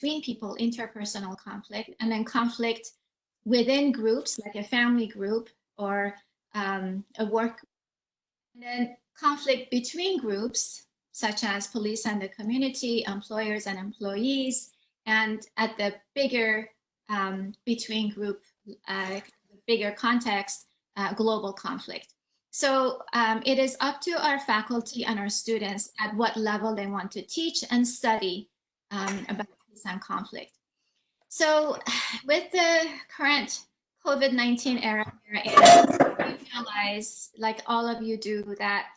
between people, interpersonal conflict, and then conflict within groups, like a family group or a work, and then conflict between groups, such as police and the community, employers and employees, and at the bigger between group, bigger context, global conflict. So it is up to our faculty and our students at what level they want to teach and study about peace and conflict. So with the current COVID-19 era, we realize, like all of you do, that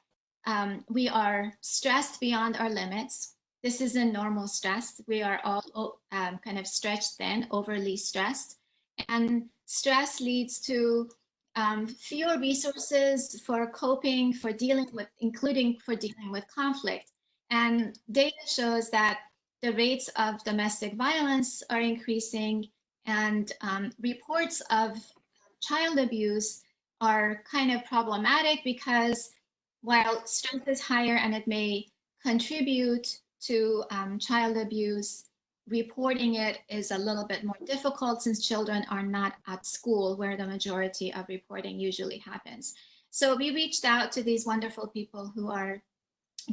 we are stressed beyond our limits. This isn't normal stress. We are all kind of stretched thin, overly stressed. And stress leads to fewer resources for coping, for dealing with, including for dealing with conflict. And data shows that the rates of domestic violence are increasing, and reports of child abuse are kind of problematic because while stress is higher and it may contribute to child abuse, reporting it is a little bit more difficult since children are not at school where the majority of reporting usually happens. So we reached out to these wonderful people who are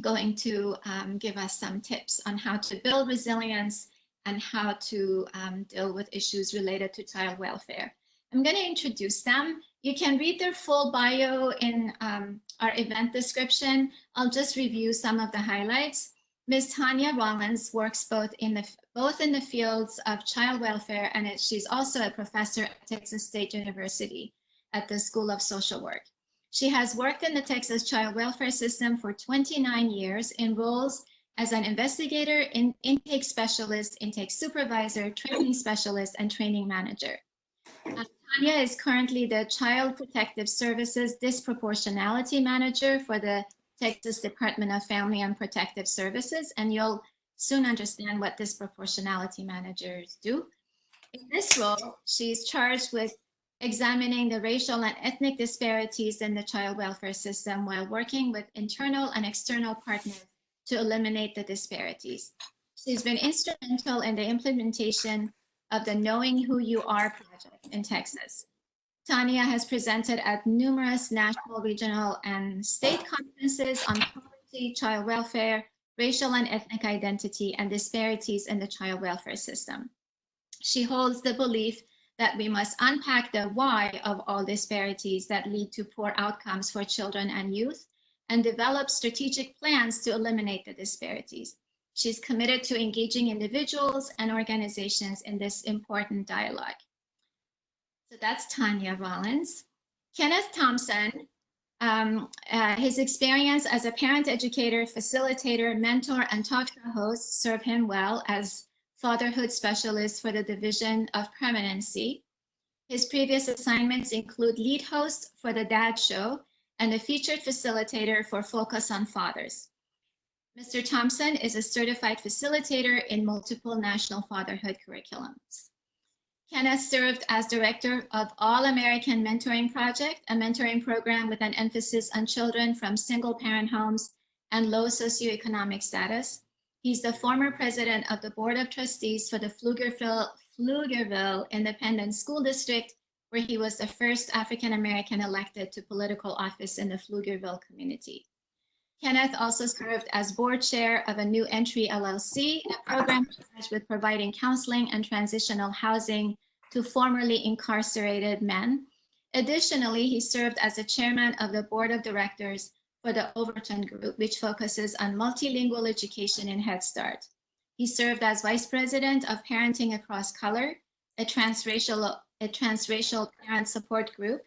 going to give us some tips on how to build resilience and how to deal with issues related to child welfare. I'm going to introduce them. You can read their full bio in our event description. I'll just review some of the highlights. Ms. Tanya Rollins works both in the fields of child welfare, and she's also a professor at Texas State University at the School of Social Work. She has worked in the Texas child welfare system for 29 years in roles as an investigator, intake specialist, intake supervisor, training specialist, and training manager. Tanya is currently the Child Protective Services Disproportionality Manager for the Texas Department of Family and Protective Services, and you'll soon understand what disproportionality managers do. In this role, she's charged with examining the racial and ethnic disparities in the child welfare system while working with internal and external partners to eliminate the disparities. She's been instrumental in the implementation of the Knowing Who You Are project in Texas. Tanya has presented at numerous national, regional, and state conferences on poverty, child welfare, racial and ethnic identity, and disparities in the child welfare system. She holds the belief that we must unpack the why of all disparities that lead to poor outcomes for children and youth and develop strategic plans to eliminate the disparities. She's committed to engaging individuals and organizations in this important dialogue. So that's Tanya Rollins. Kenneth Thompson, his experience as a parent educator, facilitator, mentor, and talk show host serve him well as fatherhood specialist for the Division of Permanency. His previous assignments include lead host for the Dad Show and a featured facilitator for Focus on Fathers. Mr. Thompson is a certified facilitator in multiple national fatherhood curriculums. Kenneth served as director of All American Mentoring Project, a mentoring program with an emphasis on children from single-parent homes and low socioeconomic status. He's the former president of the Board of Trustees for the Pflugerville Independent School District, where he was the first African-American elected to political office in the Pflugerville community. Kenneth also served as board chair of a New Entry LLC, a program charged with providing counseling and transitional housing to formerly incarcerated men. Additionally, he served as the chairman of the board of directors for the Overton Group, which focuses on multilingual education in Head Start. He served as vice president of Parenting Across Color, a transracial parent support group.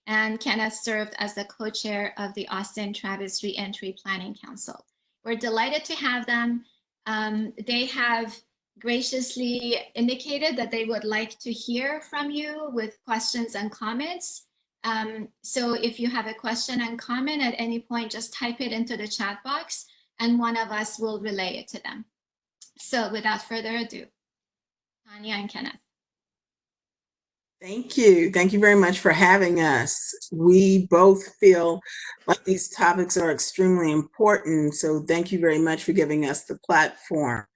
And Kenneth served as the co-chair of the Austin Travis Reentry Planning Council. We're delighted to have them. They have graciously indicated that they would like to hear from you with questions and comments. So if you have a question and comment at any point, just type it into the chat box and one of us will relay it to them. So without further ado, Tanya and Kenneth. Thank you. Thank you very much for having us. We both feel like these topics are extremely important, so thank you very much for giving us the platform.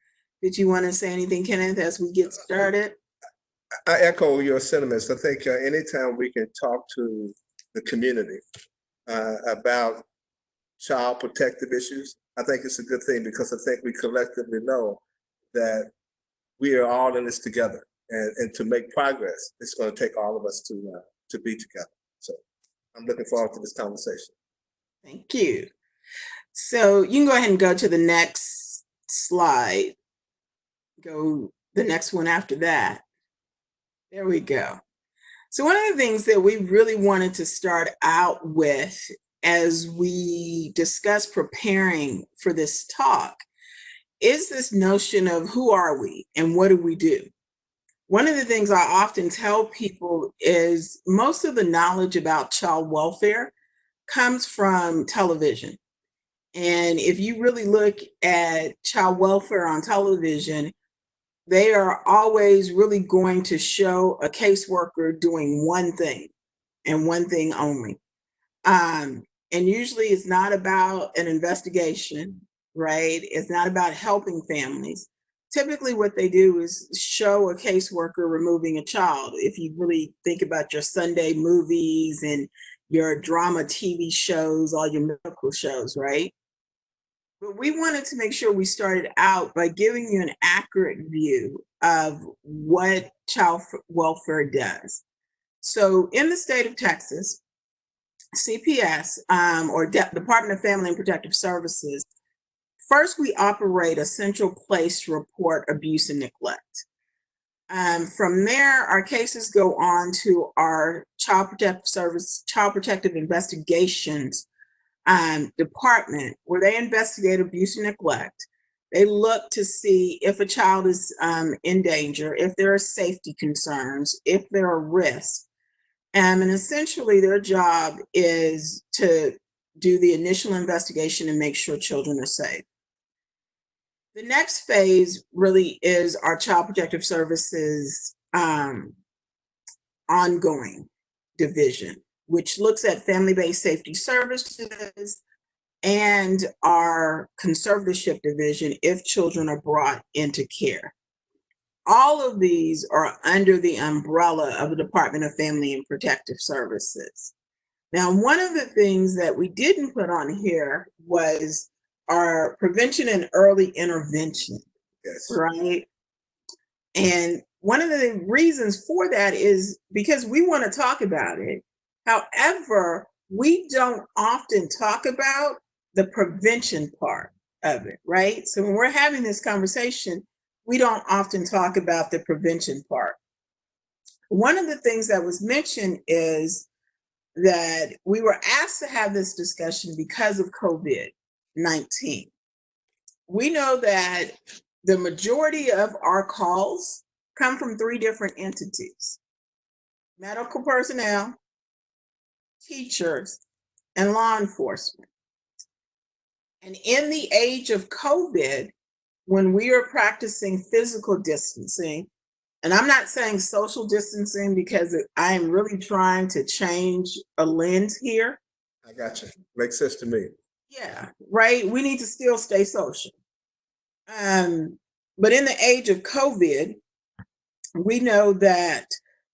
Did you want to say anything, Kenneth, as we get started? I echo your sentiments. I think anytime we can talk to the community about child protective issues, I think it's a good thing, because I think we collectively know that we are all in this together, and to make progress, it's going to take all of us to be together. So I'm looking forward to this conversation. Thank you. So you can go ahead and go to the next slide. Go the next one after that. There we go. So one of the things that we really wanted to start out with as we discuss preparing for this talk is this notion of who are we and what do we do? One of the things I often tell people is most of the knowledge about child welfare comes from television. And if you really look at child welfare on television, they are always really going to show a caseworker doing one thing and one thing only. And usually it's not about an investigation, right? It's not about helping families. Typically what they do is show a caseworker removing a child. If you really think about your Sunday movies and your drama TV shows, all your medical shows, right? But we wanted to make sure we started out by giving you an accurate view of what child welfare does. So in the state of Texas, CPS, or Department of Family and Protective Services, first we operate a central place to report abuse and neglect. From there, our cases go on to our Child Protective Investigations department, where they investigate abuse and neglect. They look to see if a child is in danger, if there are safety concerns, if there are risks. And essentially their job is to do the initial investigation and make sure children are safe. The next phase really is our Child Protective Services ongoing division, which looks at family-based safety services and our conservatorship division if children are brought into care. All of these are under the umbrella of the Department of Family and Protective Services. Now, one of the things that we didn't put on here was our prevention and early intervention, Yes. right? And one of the reasons for that is because we want to talk about it. However, we don't often talk about the prevention part of it, right? So when we're having this conversation, we don't often talk about the prevention part. One of the things that was mentioned is that we were asked to have this discussion because of COVID-19. We know that the majority of our calls come from 3 different entities: medical personnel, teachers, and law enforcement. And in the age of COVID, when we are practicing physical distancing, and I'm not saying social distancing because I am really trying to change a lens here. I got you. Makes sense to me. Yeah, right. We need to still stay social. But in the age of COVID, we know that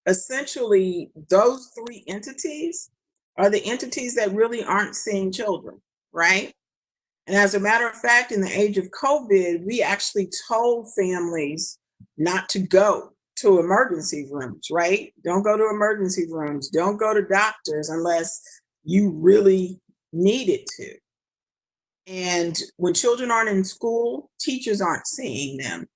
essentially those 3 entities are the entities that really aren't seeing children, right? And as a matter of fact, in the age of COVID, we actually told families not to go to emergency rooms, right? Don't go to emergency rooms. Don't go to doctors unless you really needed to. And when children aren't in school, teachers aren't seeing them.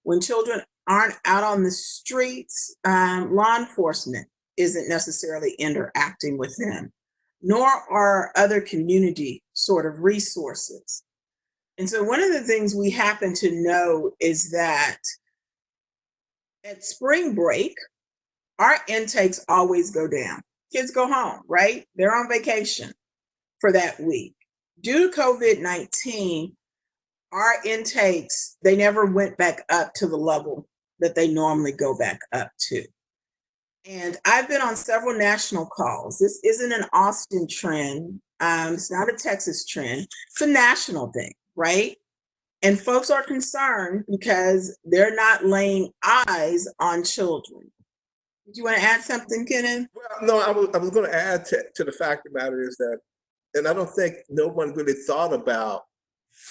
When children aren't out on the streets, law enforcement isn't necessarily interacting with them, nor are other community sort of resources. And so one of the things we happen to know is that at spring break, our intakes always go down. Kids go home, right? They're on vacation for that week. Due to COVID-19, our intakes, they never went back up to the level that they normally go back up to. And I've been on several national calls. This isn't an Austin trend. It's not a Texas trend. It's a national thing, right? And folks are concerned because they're not laying eyes on children. Do you want to add something, Kenneth? Well, no, I was going to add to the fact of the matter is that, and I don't think no one really thought about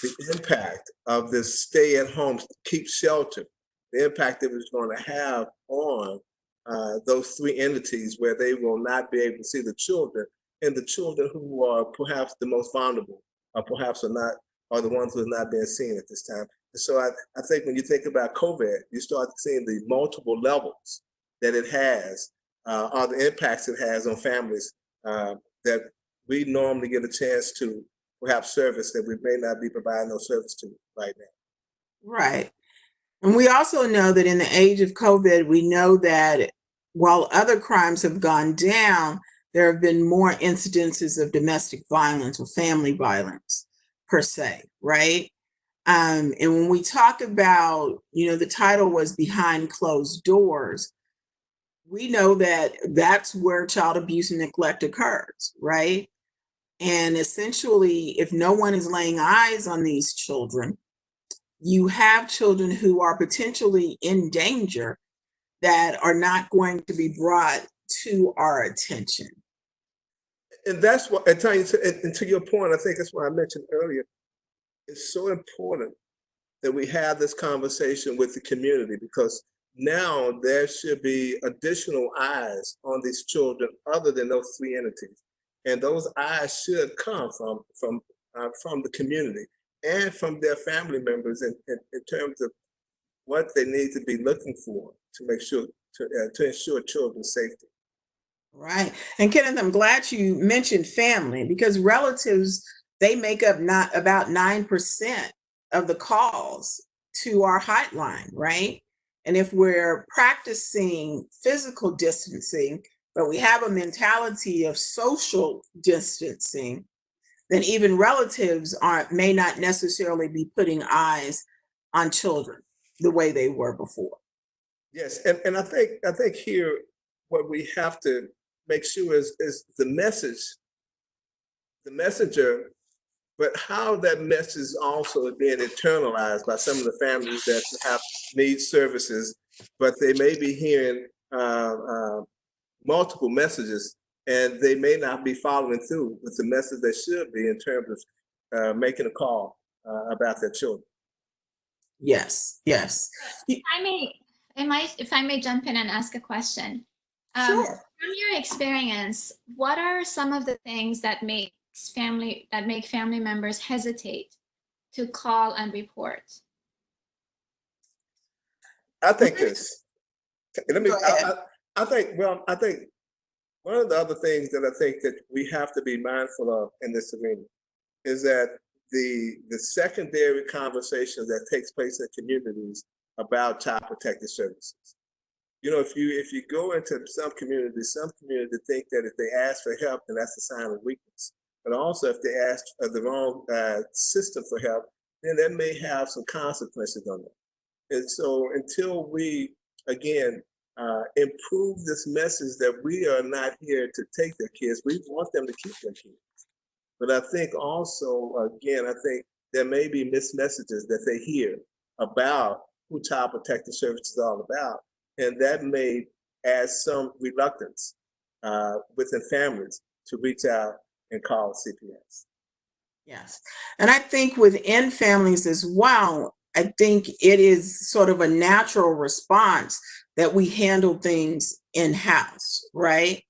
the impact of this stay at home, keep shelter, the impact it was going to have on those three entities where they will not be able to see the children, and the children who are perhaps the most vulnerable, or perhaps are the ones who are not being seen at this time. And so I think when you think about COVID, you start seeing the multiple levels that it has, or the impacts it has on families that we normally get a chance to perhaps service that we may not be providing those service to right now. Right. And we also know that in the age of COVID, we know that while other crimes have gone down, there have been more incidences of domestic violence or family violence per se, right? And when we talk about, the title was Behind Closed Doors, we know that that's where child abuse and neglect occurs, right? And essentially, if no one is laying eyes on these children, you have children who are potentially in danger that are not going to be brought to our attention. And that's what, and to your point, I think that's what I mentioned earlier. It's so important that we have this conversation with the community, because now there should be additional eyes on these children other than those three entities. And those eyes should come from the community and from their family members in terms of what they need to be looking for to make sure to ensure children's safety. Right. And Kenneth, I'm glad you mentioned family, because relatives, they make up not about 9% of the calls to our hotline, right? And if we're practicing physical distancing, but we have a mentality of social distancing, then even relatives may not necessarily be putting eyes on children the way they were before. Yes, and I think here what we have to make sure is the messenger, but how that message also is being internalized by some of the families that have need services, but they may be hearing multiple messages, and they may not be following through with the message they should be in terms of making a call about their children. Yes, yes. If I may jump in and ask a question. Sure. From your experience, what are some of the things that make family members hesitate to call and report? I think this. Let me. Go ahead. I think one of the other things that I think that we have to be mindful of in this arena is that the secondary conversation that takes place in communities about child protective services. If you go into some communities think that if they ask for help, then that's a sign of weakness. But also, if they ask the wrong system for help, then that may have some consequences on it. And so, until we again improve this message that we are not here to take their kids, we want them to keep their kids. But I think also, again, there may be missed messages that they hear about who Child Protective Services is all about. And that may add some reluctance within families to reach out and call CPS. Yes. And I think within families as well, I think it is sort of a natural response that we handle things in-house, right?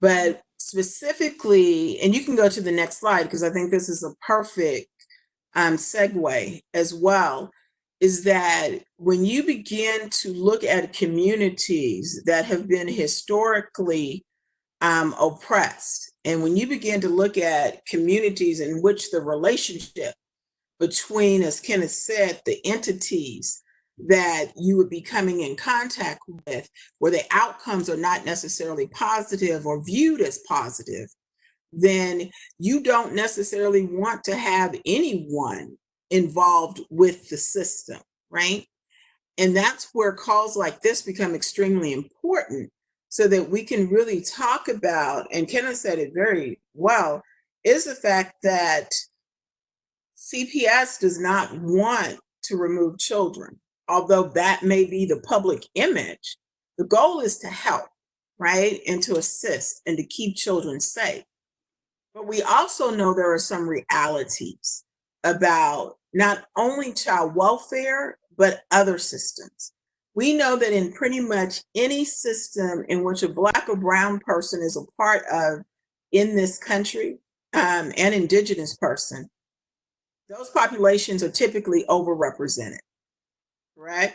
But specifically, and you can go to the next slide because I think this is a perfect segue as well, is that when you begin to look at communities that have been historically oppressed, and when you begin to look at communities in which the relationship between, as Kenneth said, the entities that you would be coming in contact with, where the outcomes are not necessarily positive or viewed as positive, then you don't necessarily want to have anyone involved with the system, right? And that's where calls like this become extremely important, so that we can really talk about, and Kenneth said it very well, is the fact that CPS does not want to remove children, although that may be the public image. The goal is to help, right? And to assist and to keep children safe. But we also know there are some realities about not only child welfare, but other systems. We know that in pretty much any system in which a Black or brown person is a part of in this country, an indigenous person, those populations are typically overrepresented, right?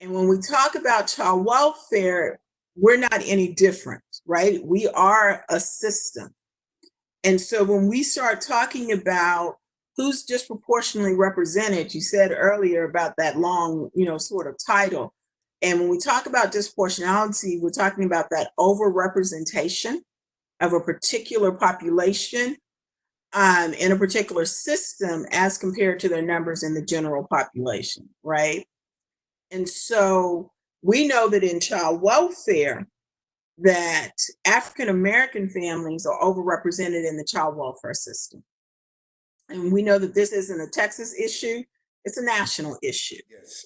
And when we talk about child welfare, we're not any different, right? We are a system. And so when we start talking about who's disproportionately represented, you said earlier about that long, sort of title. And when we talk about disproportionality, we're talking about that overrepresentation of a particular population in a particular system as compared to their numbers in the general population, right? And so we know that in child welfare, that African American families are overrepresented in the child welfare system. And we know that this isn't a Texas issue, it's a national issue. Yes.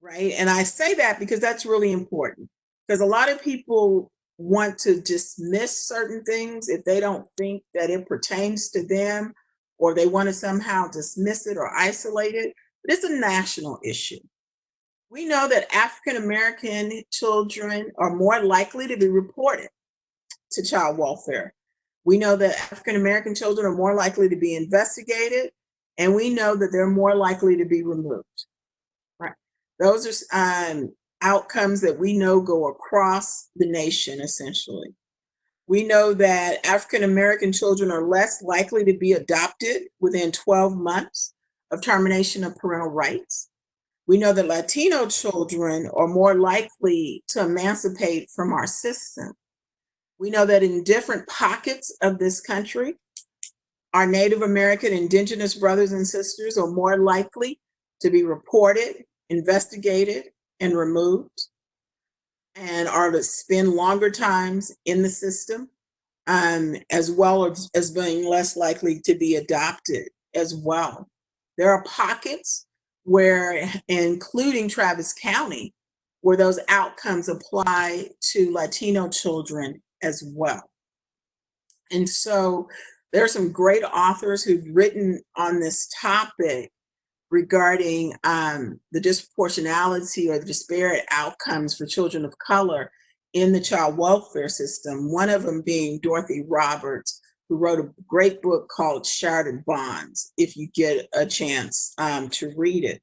Right? And I say that because that's really important, because a lot of people want to dismiss certain things if they don't think that it pertains to them, or they want to somehow dismiss it or isolate it. But it's a national issue. We know that African American children are more likely to be reported to child welfare. We know that African American children are more likely to be investigated, and we know that they're more likely to be removed. Right. Those are outcomes that we know go across the nation, essentially. We know that African American children are less likely to be adopted within 12 months of termination of parental rights. We know that Latino children are more likely to emancipate from our system. We know that in different pockets of this country, our Native American indigenous brothers and sisters are more likely to be reported, investigated, and removed, and are to spend longer times in the system, as well as being less likely to be adopted as well. There are pockets where, including Travis County, where those outcomes apply to Latino children as well. And so there are some great authors who've written on this topic regarding the disproportionality or the disparate outcomes for children of color in the child welfare system. One of them being Dorothy Roberts, who wrote a great book called Shattered Bonds, if you get a chance to read it.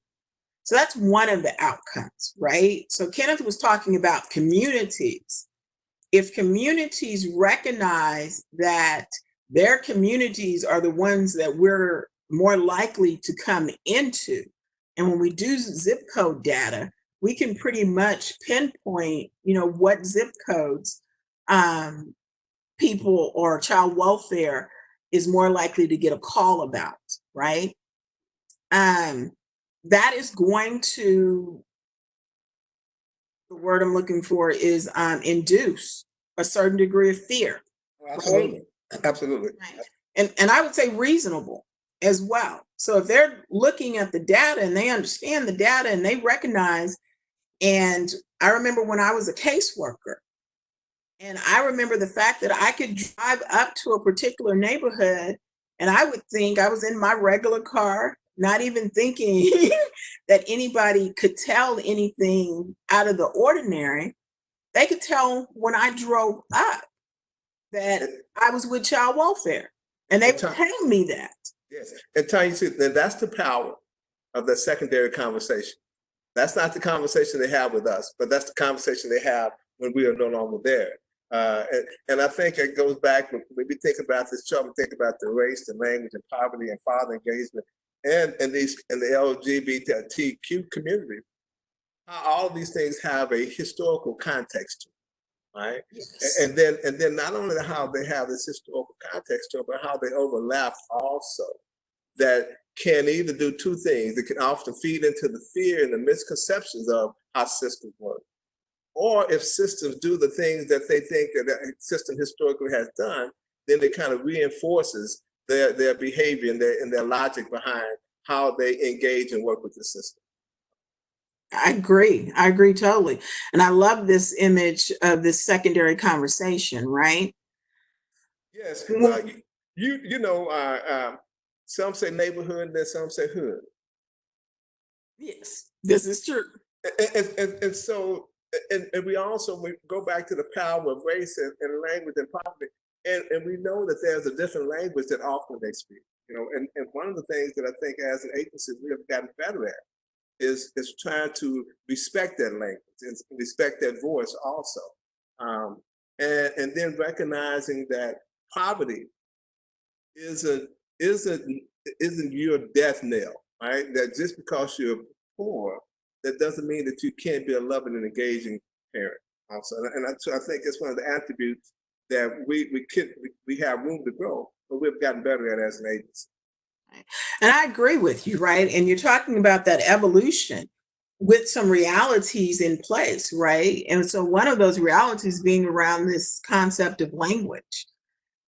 So that's one of the outcomes, right? So Kenneth was talking about communities. If communities recognize that their communities are the ones that we're more likely to come into, and when we do zip code data, we can pretty much pinpoint, what zip codes people or child welfare is more likely to get a call about, right? That is going to, the word I'm looking for is induce a certain degree of fear. Absolutely. Right? Absolutely. Right. And I would say reasonable as well. So if they're looking at the data and they understand the data and they recognize, and I remember when I was a caseworker, and I remember the fact that I could drive up to a particular neighborhood and I would think I was in my regular car, not even thinking that anybody could tell anything out of the ordinary. They could tell when I drove up that I was with child welfare, and they would tell me that. Yes, and tell you, then that's the power of the secondary conversation. That's not the conversation they have with us, but that's the conversation they have when we are no longer there. And I think it goes back, when we think about this chart, we think about the race, the language, and poverty, and father engagement, and the LGBTQ community. How all of these things have a historical context, right? Yes. And then not only how they have this historical context, but how they overlap also. That can either do two things. It can often feed into the fear and the misconceptions of how systems work. Or if systems do the things that they think that the system historically has done, then it kind of reinforces their behavior and their logic behind how they engage and work with the system. I agree totally. And I love this image of this secondary conversation, right? Yes, Well, you know, some say neighborhood, and then some say hood. yes, this is true. And so, and we also we go back to the power of race and language and poverty, and we know that there's a different language that often they speak. You know, and one of the things that I think as an agency we have gotten better at is trying to respect that language and respect that voice also, and then recognizing that poverty isn't isn't your death knell, right? That just because you're poor, that doesn't mean that you can't be a loving and engaging parent. Also, so I think it's one of the attributes that we have room to grow, but we've gotten better at as an agency. And I agree with you, right? And you're talking about that evolution with some realities in place, right? And so one of those realities being around this concept of language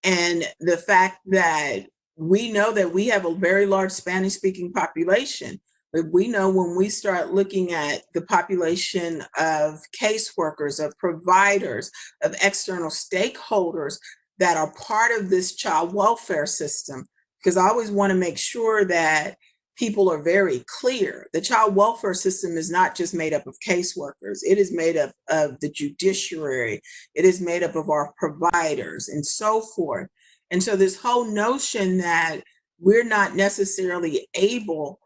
and the fact that we know that we have a very large Spanish speaking population. But we know when we start looking at the population of caseworkers, of providers, of external stakeholders that are part of this child welfare system, because I always want to make sure that people are very clear. The child welfare system is not just made up of caseworkers, it is made up of the judiciary, it is made up of our providers and so forth. And so this whole notion that we're not necessarily able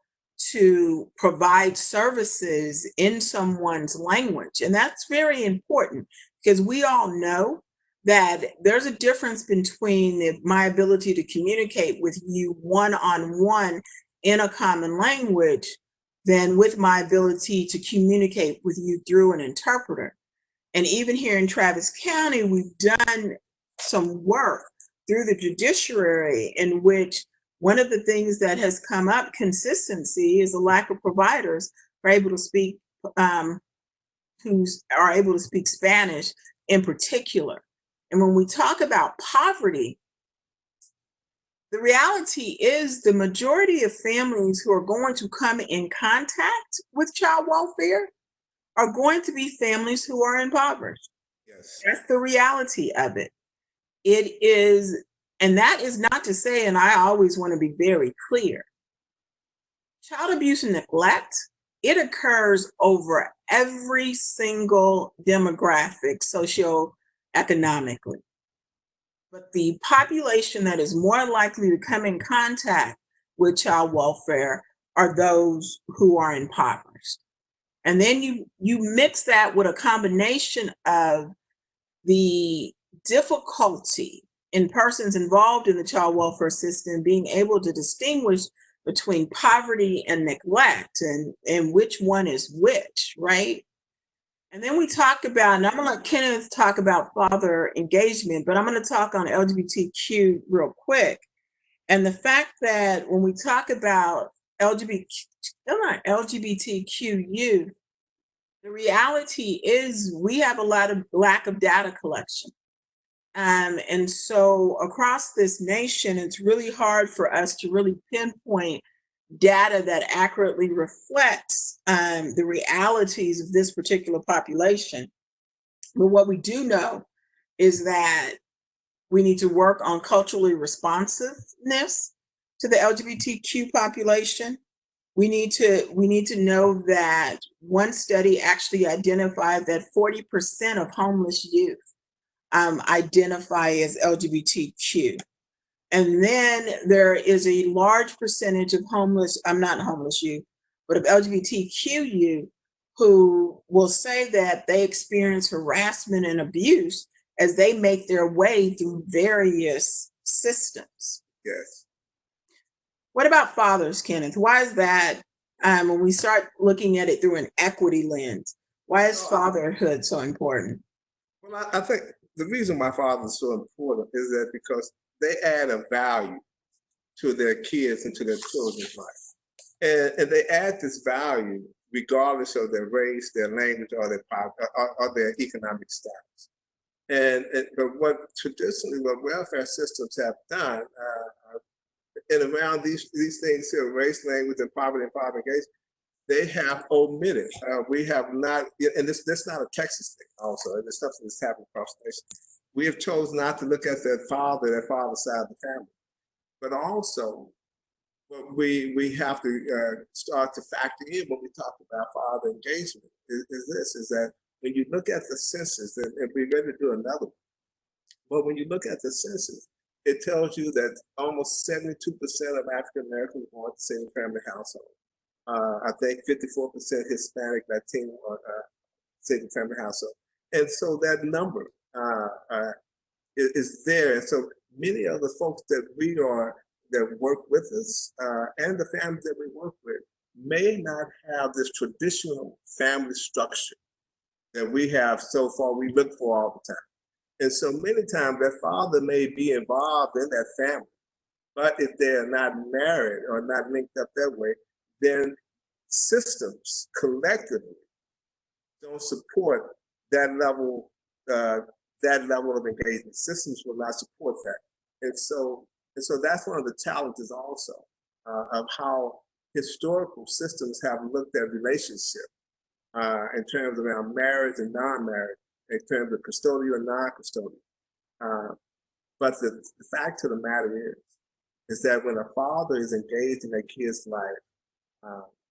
to provide services in someone's language, and that's very important because we all know that there's a difference between my ability to communicate with you one-on-one in a common language than with my ability to communicate with you through an interpreter. And even here in Travis County, we've done some work through the judiciary in which one of the things that has come up consistency is a lack of providers who are able to speak Spanish in particular. And when we talk about poverty, the reality is the majority of families who are going to come in contact with child welfare are going to be families who are impoverished. Yes. That's the reality of it. It is, and that is not to say, and I always want to be very clear, child abuse and neglect, it occurs over every single demographic socioeconomically. But the population that is more likely to come in contact with child welfare are those who are impoverished. And then you mix that with a combination of the difficulty in persons involved in the child welfare system being able to distinguish between poverty and neglect and which one is which, right? And then we talk about, and I'm going to let Kenneth talk about father engagement, but I'm going to talk on LGBTQ real quick. And the fact that when we talk about LGBTQ youth, the reality is we have a lot of lack of data collection. And so across this nation, it's really hard for us to really pinpoint data that accurately reflects the realities of this particular population. But what we do know is that we need to work on culturally responsiveness to the LGBTQ population. We need to know that one study actually identified that 40% of homeless youth identify as LGBTQ. And then there is a large percentage of not homeless youth, but of LGBTQ youth who will say that they experience harassment and abuse as they make their way through various systems. Yes. What about fathers, Kenneth? Why is that when we start looking at it through an equity lens? Why is fatherhood so important? Well, I think the reason why fathers are so important is that because they add a value to their kids and to their children's life. And they add this value regardless of their race, their language, or their economic status. But what traditionally what welfare systems have done, and around these things here, race, language, and poverty engagement, they have omitted. We have not, and this not a Texas thing also, and it's something that's happened across the nation. We have chosen not to look at that father side of the family. But also, what we have to start to factor in when we talk about father engagement is that when you look at the census, and we're ready to do another one, but when you look at the census, it tells you that almost 72% of African Americans born in single family household. I think 54% Hispanic, Latino, single family household. And so that number is there. And so many of the folks that work with us and the families that we work with may not have this traditional family structure that we have so far, we look for all the time. And so many times that father may be involved in that family, but if they're not married or not linked up that way, then systems collectively don't support that level of engagement. Systems will not support that. And so that's one of the challenges also of how historical systems have looked at relationship in terms around marriage and non-marriage, in terms of custodial and non-custodial. But the fact of the matter is that when a father is engaged in a kid's life,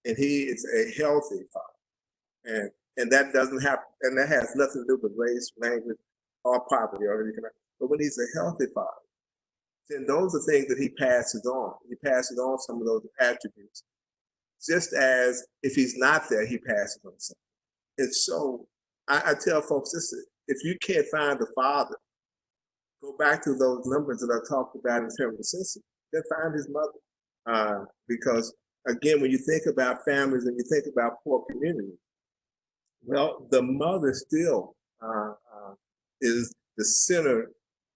and he is a healthy father, and that doesn't have, and that has nothing to do with race, language, or poverty or anything. But when he's a healthy father, then those are things that he passes on. He passes on some of those attributes, just as if he's not there, he passes on something. And so I tell folks this: if you can't find the father, go back to those numbers that I talked about in terms of census, then find his mother. Because again, when you think about families and you think about poor communities, well, the mother still is the center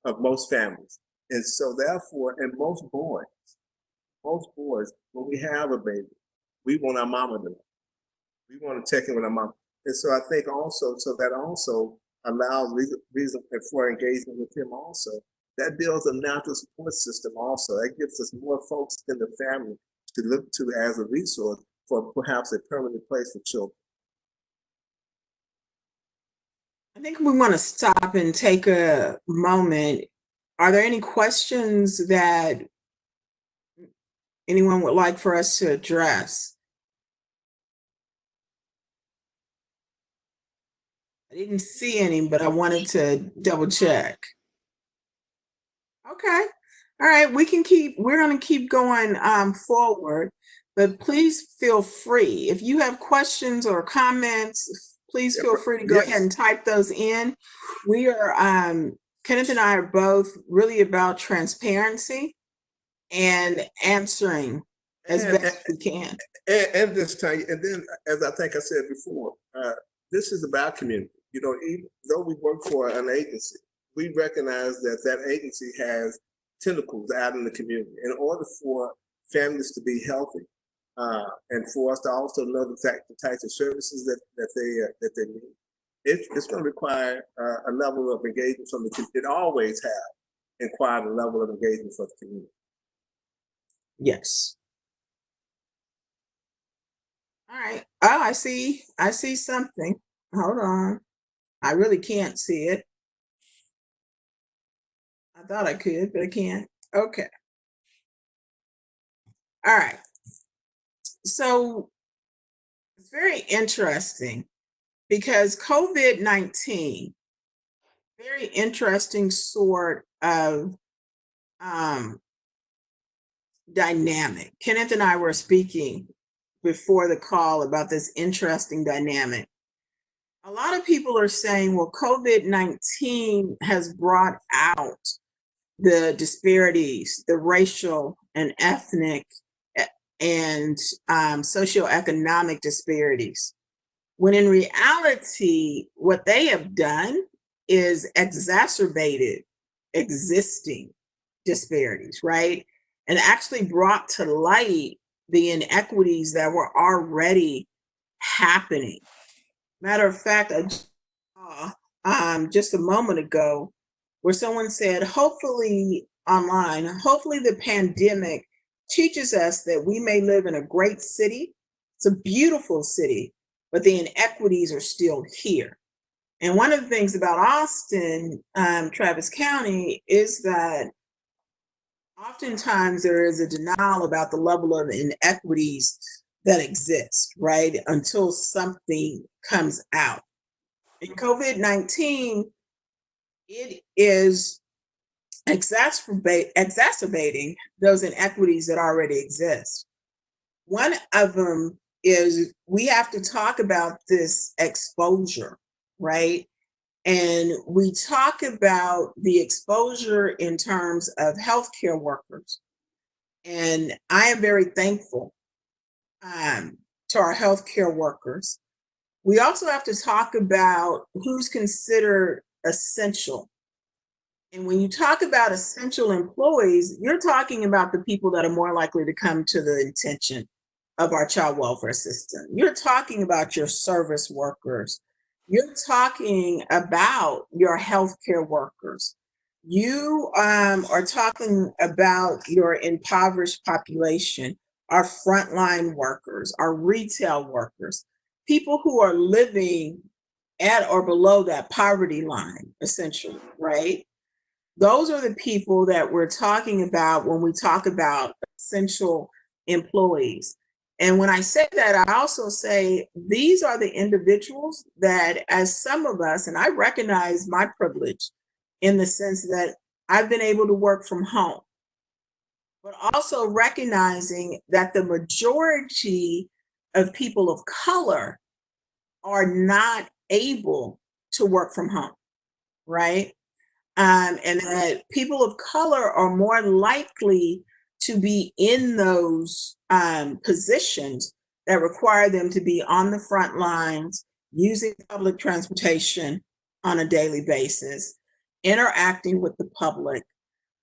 of most families. And so therefore, and most boys, when we have a baby, we want our mama to know. We want to check in with our mama. And so I think also, so that also allows reason for engagement with him also. That builds a natural support system also. That gives us more folks in the family to look to as a resource for perhaps a permanent place for children. I think we want to stop and take a moment. Are there any questions that anyone would like for us to address? I didn't see any, but I wanted to double check. Okay. All right. We're going to keep going forward, but please feel free. If you have questions or comments, please feel free to go ahead and type those in. We are, Kenneth and I are both really about transparency and answering as best we can. And this time, and then, as I think I said before, this is about community. You know, even though we work for an agency, we recognize that that agency has tentacles out in the community. In order for families to be healthy, and for us to also know the types of services that they need, it's going to require a level of engagement from the community. It always have required a level of engagement from the community. Yes. All right. Oh, I see something. Hold on. I really can't see it. I thought I could, but I can't. Okay. All right. So it's very interesting because COVID-19, very interesting sort of dynamic. Kenneth and I were speaking before the call about this interesting dynamic. A lot of people are saying, well, COVID-19 has brought out the disparities, the racial and ethnic and socioeconomic disparities. When in reality, what they have done is exacerbated existing disparities, right? And actually brought to light the inequities that were already happening. Matter of fact, I saw just a moment ago where someone said, hopefully online, hopefully the pandemic teaches us that we may live in a great city. It's a beautiful city, but the inequities are still here. And one of the things about Austin, Travis County, is that oftentimes there is a denial about the level of inequities that exist, right? Until something comes out. In COVID-19, it is exacerbating those inequities that already exist. One of them is we have to talk about this exposure, right? And we talk about the exposure in terms of healthcare workers. And I am very thankful to our healthcare workers. We also have to talk about who's considered essential. And when you talk about essential employees, you're talking about the people that are more likely to come to the attention of our child welfare system. You're talking about your service workers. You're talking about your healthcare workers. You are talking about your impoverished population, our frontline workers, our retail workers, people who are living at or below that poverty line, essentially, right? Those are the people that we're talking about when we talk about essential employees. And when I say that, I also say these are the individuals that, as some of us, and I recognize my privilege in the sense that I've been able to work from home, but also recognizing that the majority of people of color are not able to work from home, right? And that people of color are more likely to be in those positions that require them to be on the front lines, using public transportation on a daily basis, interacting with the public,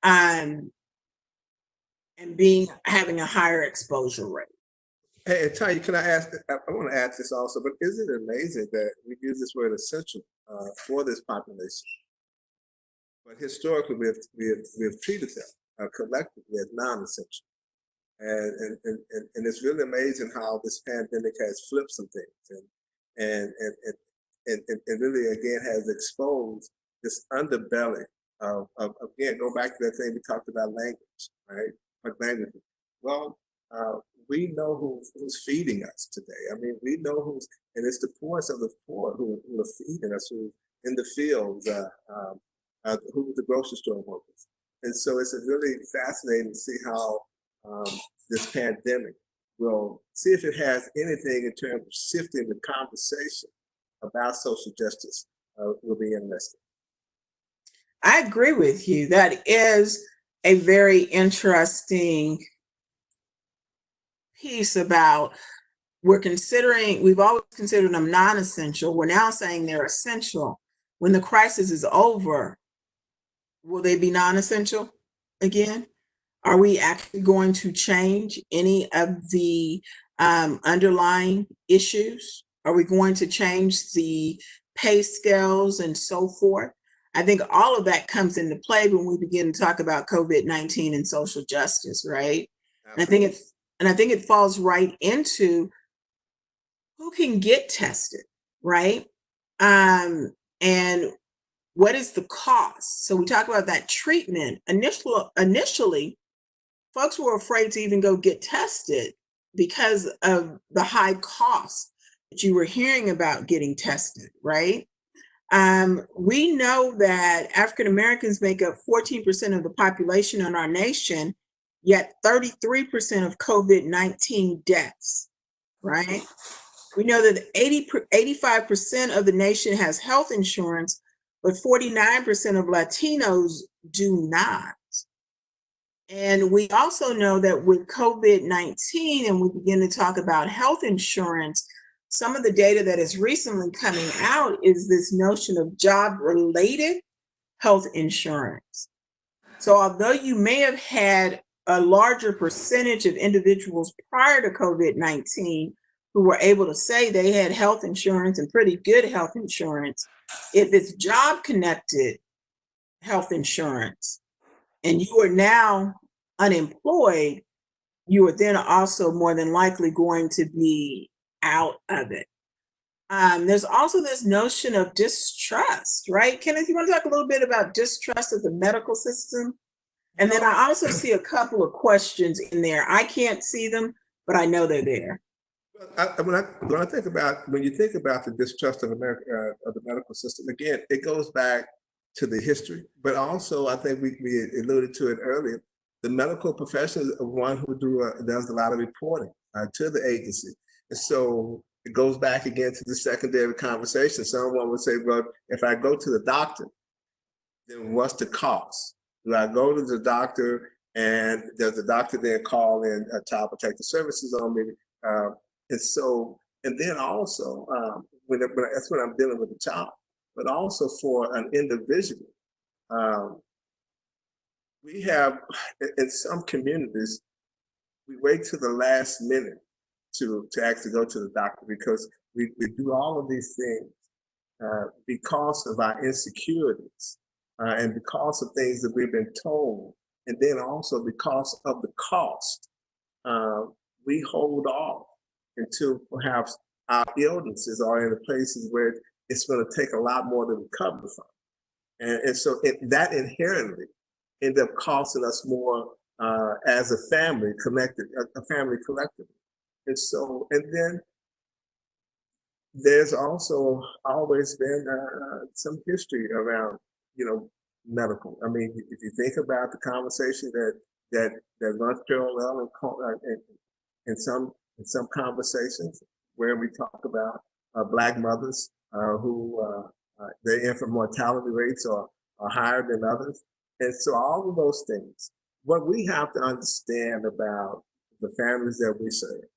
and having a higher exposure rate. Hey, Tanya, can I ask? I want to ask this also, but isn't it amazing that we use this word essential for this population? But historically, we have treated them collectively as non-essential, and it's really amazing how this pandemic has flipped some things, and really again has exposed this underbelly of again, go back to that thing we talked about, language, right? What language? Well, we know who's feeding us today. I mean, we know who's, and it's the poorest of the poor who are feeding us, who in the fields, who the grocery store workers. And so it's really fascinating to see how this pandemic will see if it has anything in terms of shifting the conversation about social justice will be interesting. I agree with you. That is a very interesting piece about we've always considered them non-essential. We're now saying they're essential. When the crisis is over, will they be non-essential again? Are we actually going to change any of the underlying issues? Are we going to change the pay scales and so forth? I think all of that comes into play when we begin to talk about COVID-19 and social justice, right? And I think it falls right into who can get tested, right? And what is the cost? So we talk about that treatment. Initially, folks were afraid to even go get tested because of the high cost that you were hearing about getting tested, right? We know that African Americans make up 14% of the population in our nation, yet 33% of COVID-19 deaths, right? We know that 85% of the nation has health insurance, but 49% of Latinos do not. And we also know that with COVID-19, and we begin to talk about health insurance, some of the data that is recently coming out is this notion of job-related health insurance. So although you may have had a larger percentage of individuals prior to COVID-19 who were able to say they had health insurance and pretty good health insurance, if it's job-connected health insurance and you are now unemployed, you are then also more than likely going to be out of it. There's also this notion of distrust, right? Kenneth, you want to talk a little bit about distrust of the medical system? And then I also see a couple of questions in there. I can't see them, but I know they're there. When you think about the distrust of America, of the medical system, again, it goes back to the history, but also I think we alluded to it earlier. The medical profession is one who does a lot of reporting to the agency, and so it goes back again to the secondary conversation. Someone would say, "Well, if I go to the doctor, then what's the cost? Do I go to the doctor, and does the doctor then call in Child Protective Services on me?" And then also, that's when I'm dealing with a child, but also for an individual. We have, in some communities, we wait to the last minute to actually go to the doctor, because we do all of these things because of our insecurities and because of things that we've been told, and then also because of the cost. We hold off until perhaps our illnesses are in the places where it's going to take a lot more to recover from. And so that inherently ended up costing us more as a family collectively. And then there's also always been some history around, medical. I mean, if you think about the conversation that runs parallel in some conversations where we talk about Black mothers who their infant mortality rates are higher than others. And so all of those things, what we have to understand about the families that we serve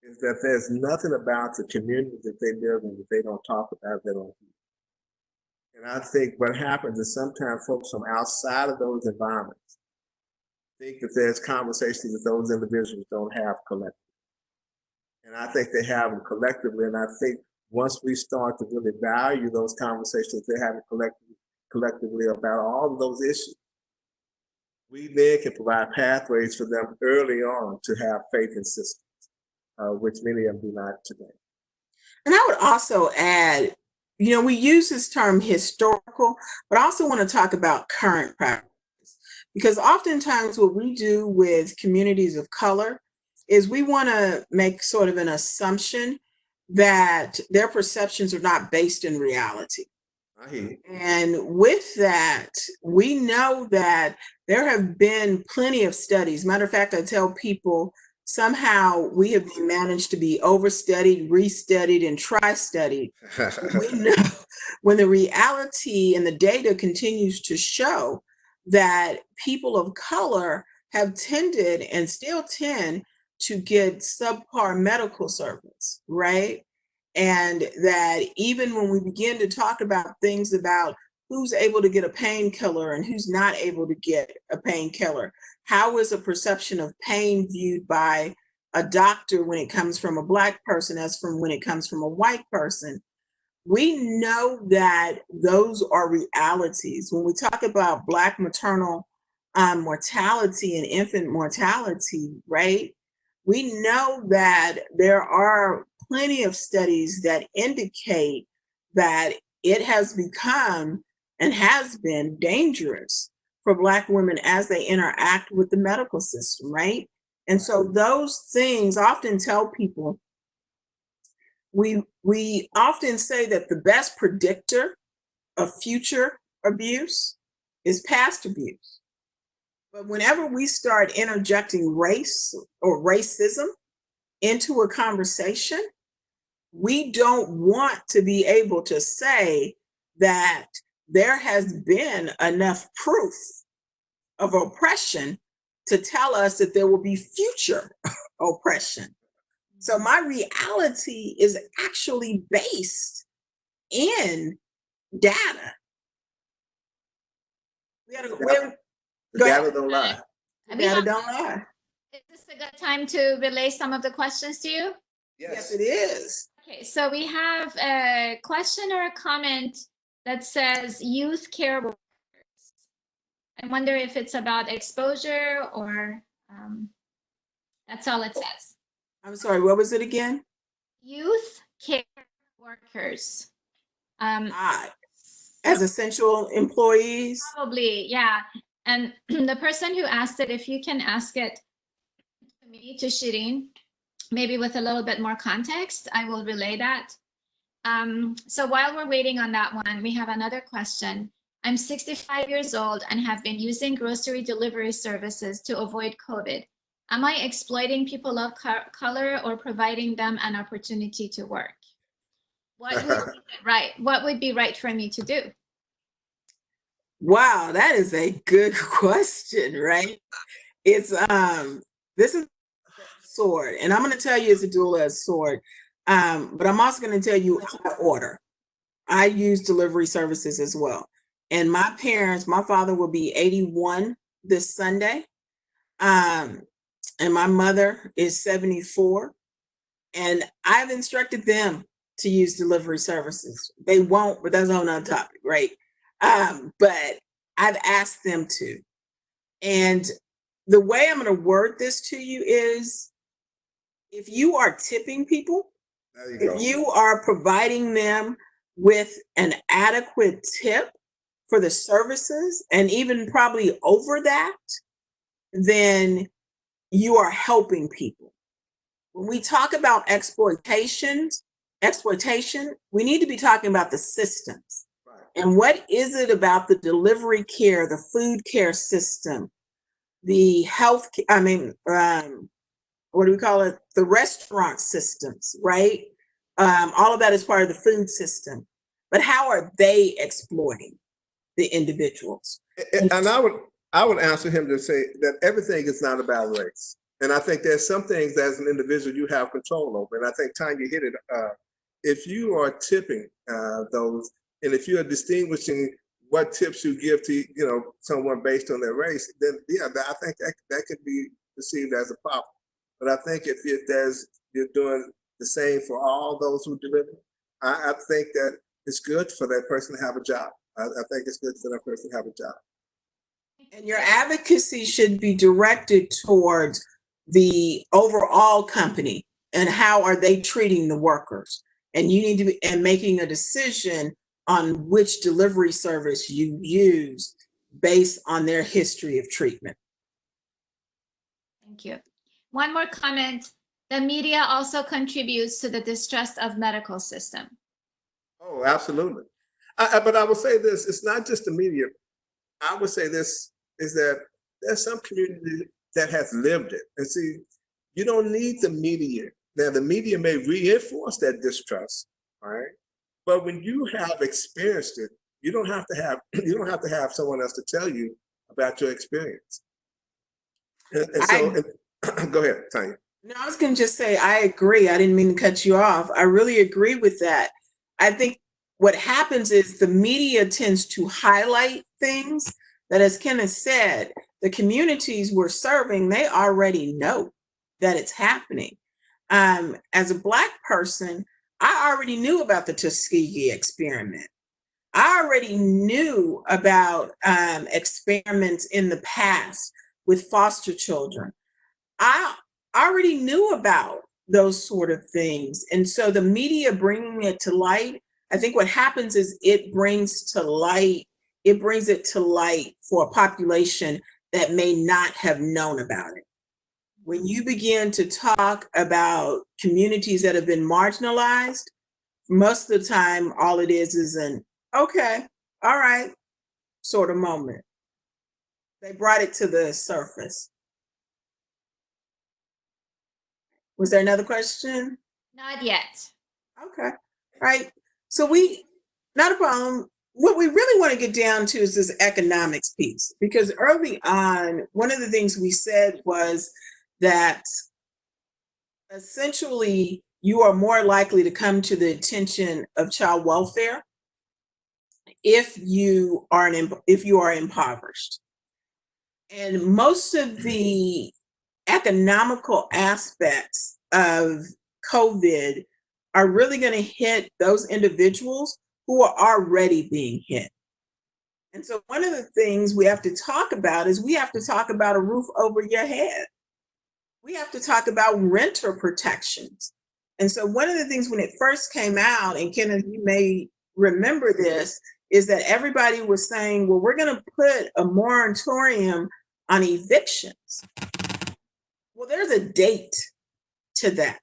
is that there's nothing about the community that they live in that they don't talk about, they don't hear. And I think what happens is sometimes folks from outside of those environments think that there's conversations that those individuals don't have collectively. And I think they have them collectively. And I think once we start to really value those conversations they're having collectively about all of those issues, we then can provide pathways for them early on to have faith in systems, which many of them do not today. And I would also add, we use this term historical, but I also want to talk about current practice. Because oftentimes what we do with communities of color is we want to make sort of an assumption that their perceptions are not based in reality. And with that, we know that there have been plenty of studies. Matter of fact, I tell people somehow we have managed to be overstudied, restudied, and tri-studied. We know when the reality and the data continues to show that people of color have tended and still tend to get subpar medical service, right? And that even when we begin to talk about things about who's able to get a painkiller and who's not able to get a painkiller, how is a perception of pain viewed by a doctor when it comes from a Black person as from when it comes from a white person? We know that those are realities. When we talk about Black maternal mortality and infant mortality, right? We know that there are plenty of studies that indicate that it has become and has been dangerous for Black women as they interact with the medical system, right? And so those things often tell people, we often say that the best predictor of future abuse is past abuse. But whenever we start interjecting race or racism into a conversation, we don't want to be able to say that there has been enough proof of oppression to tell us that there will be future oppression. So my reality is actually based in data. The data don't lie. Data don't lie. Is this a good time to relay some of the questions to you? Yes, it is. Okay, so we have a question or a comment that says youth care workers. I wonder if it's about exposure or That's all it says. I'm sorry, what was it again? Youth care workers. As essential employees? Probably, yeah. And the person who asked it, if you can ask it to me, to Shireen, maybe with a little bit more context, I will relay that. So while we're waiting on that one, we have another question. I'm 65 years old and have been using grocery delivery services to avoid COVID. Am I exploiting people of color or providing them an opportunity to work? What would be right? What would be right for me to do? Wow, that is a good question, right? It's this is sword, and I'm going to tell you it's a dual-edged sword. But I'm also going to tell you how to order. I use delivery services as well. And my parents, my father will be 81 this Sunday. And my mother is 74. And I've instructed them to use delivery services. They won't, but that's on another topic, right? But I've asked them to. And the way I'm going to word this to you is, if you are tipping people, if you are providing them with an adequate tip for the services, and even probably over that, then you are helping people. When we talk about exploitation, we need to be talking about the systems. Right. And what is it about the delivery care, the food care system, the health, what do we call it? The restaurant systems, right? All of that is part of the food system. But how are they exploiting the individuals? And I would answer him to say that everything is not about race. And I think there's some things that as an individual you have control over. And I think Tanya hit it. If you are tipping those, and if you are distinguishing what tips you give to someone based on their race, then yeah, I think that could be perceived as a problem. But I think if you're doing the same for all those who deliver, I think that it's good for that person to have a job. I think it's good for that person to have a job. And your advocacy should be directed towards the overall company and how are they treating the workers. And you need to be making a decision on which delivery service you use based on their history of treatment. Thank you. One more comment. The media also contributes to the distrust of medical system. Oh, absolutely. But I will say this, it's not just the media. I would say this is that there's some community that has lived it. And see, you don't need the media. Now, the media may reinforce that distrust, all right? But when you have experienced it, you don't have to have someone else to tell you about your experience. And so, go ahead, Tanya. No, I was going to just say, I agree. I didn't mean to cut you off. I really agree with that. I think what happens is the media tends to highlight things that, as Kenneth said, the communities we're serving, they already know that it's happening. As a Black person, I already knew about the Tuskegee experiment. I already knew about experiments in the past with foster children. I already knew about those sort of things. And so the media bringing it to light, I think what happens is it brings it to light for a population that may not have known about it. When you begin to talk about communities that have been marginalized, most of the time, all it is an okay, all right, sort of moment. They brought it to the surface. Was there another question? Not yet. Okay, all right. So not a problem. What we really want to get down to is this economics piece, because early on, one of the things we said was that essentially you are more likely to come to the attention of child welfare if you are impoverished. And most of the economical aspects of COVID are really going to hit those individuals who are already being hit. And so one of the things we have to talk about is we have to talk about a roof over your head. we have to talk about renter protections. And so one of the things when it first came out, and Kenneth, you may remember this, is that everybody was saying, well, we're going to put a moratorium on evictions. Well, there's a date to that.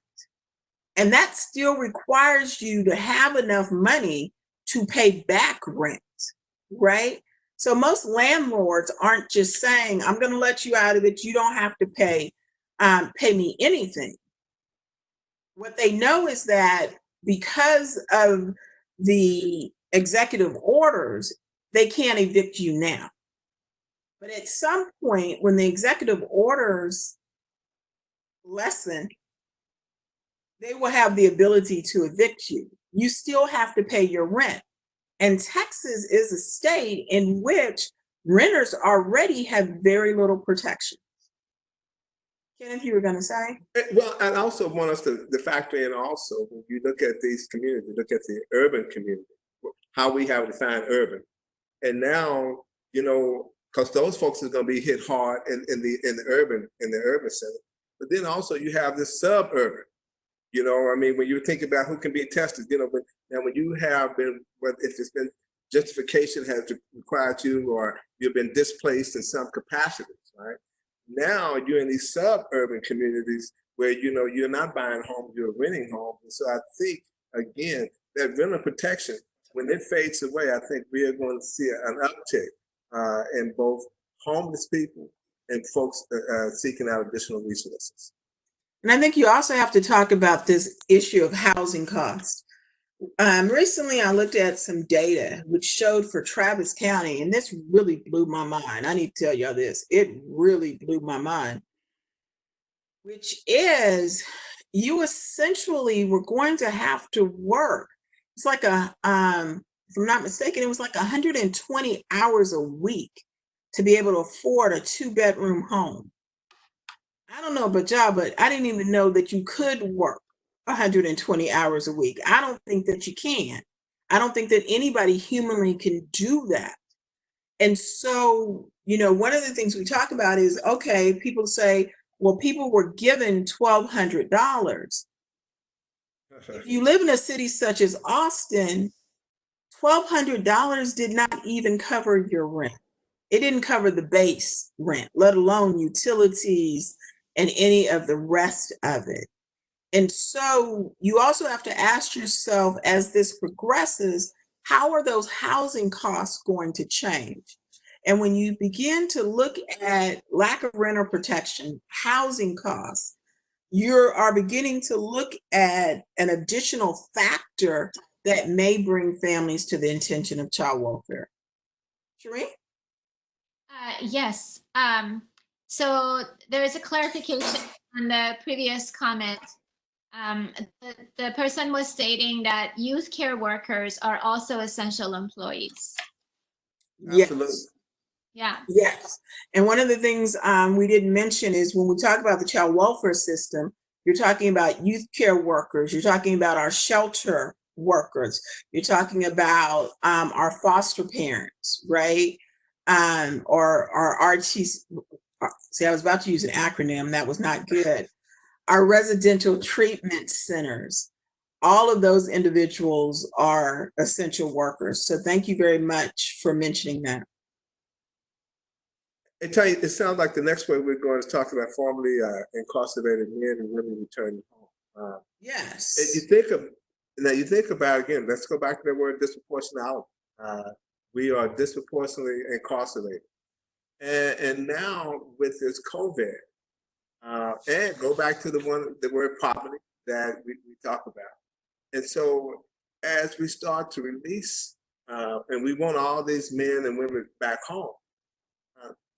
And that still requires you to have enough money to pay back rent, right? So most landlords aren't just saying, I'm going to let you out of it. You don't have to pay me anything. What they know is that because of the executive orders, they can't evict you now. But at some point, when the executive orders lessen, they will have the ability to evict you. You still have to pay your rent. And Texas is a state in which renters already have very little protection. Kenneth, you were going to say? Well, I also want us to factor in also, when you look at these communities, look at the urban community, how we have defined urban. And now, you know, because those folks are going to be hit hard in the urban center. But then also you have this suburban. You know, I mean, when you think about who can be tested, you know, when you have been, if it's been justification has required you, or you've been displaced in some capacities, right? Now you're in these suburban communities where, you know, you're not buying homes, you're renting homes. And so I think, again, that rental protection, when it fades away, I think we are going to see an uptick in both homeless people and folks seeking out additional resources. And I think you also have to talk about this issue of housing costs. Recently, I looked at some data which showed for Travis County, and this really blew my mind. I need to tell y'all this. It really blew my mind, which is you essentially were going to have to work. It's like if I'm not mistaken, it was like 120 hours a week to be able to afford a 2-bedroom home. I don't know about y'all, but I didn't even know that you could work 120 hours a week. I don't think that you can. I don't think that anybody humanly can do that. And so, you know, one of the things we talk about is, okay, people say, well, people were given $1,200. If you live in a city such as Austin, $1,200 did not even cover your rent. It didn't cover the base rent, let alone utilities and any of the rest of it. And so you also have to ask yourself, as this progresses, how are those housing costs going to change? And when you begin to look at lack of renter protection, housing costs, you are beginning to look at an additional factor that may bring families to the intention of child welfare. Shereen? Yes. So there is a clarification on the previous comment. The person was stating that youth care workers are also essential employees. Yes. Absolutely. Yeah. Yes. And one of the things we didn't mention is when we talk about the child welfare system, you're talking about youth care workers, you're talking about our shelter workers, you're talking about our foster parents, right? Or our RTC. See, I was about to use an acronym, that was not good. Our residential treatment centers. All of those individuals are essential workers. So thank you very much for mentioning that. I tell you, it sounds like the next way we're going to talk about formerly incarcerated men and women returning home. Yes. You think about, again, let's go back to the word disproportionality. We are disproportionately incarcerated. And now with this COVID, and go back to the word poverty that we talk about. And so as we start to release, and we want all these men and women back home,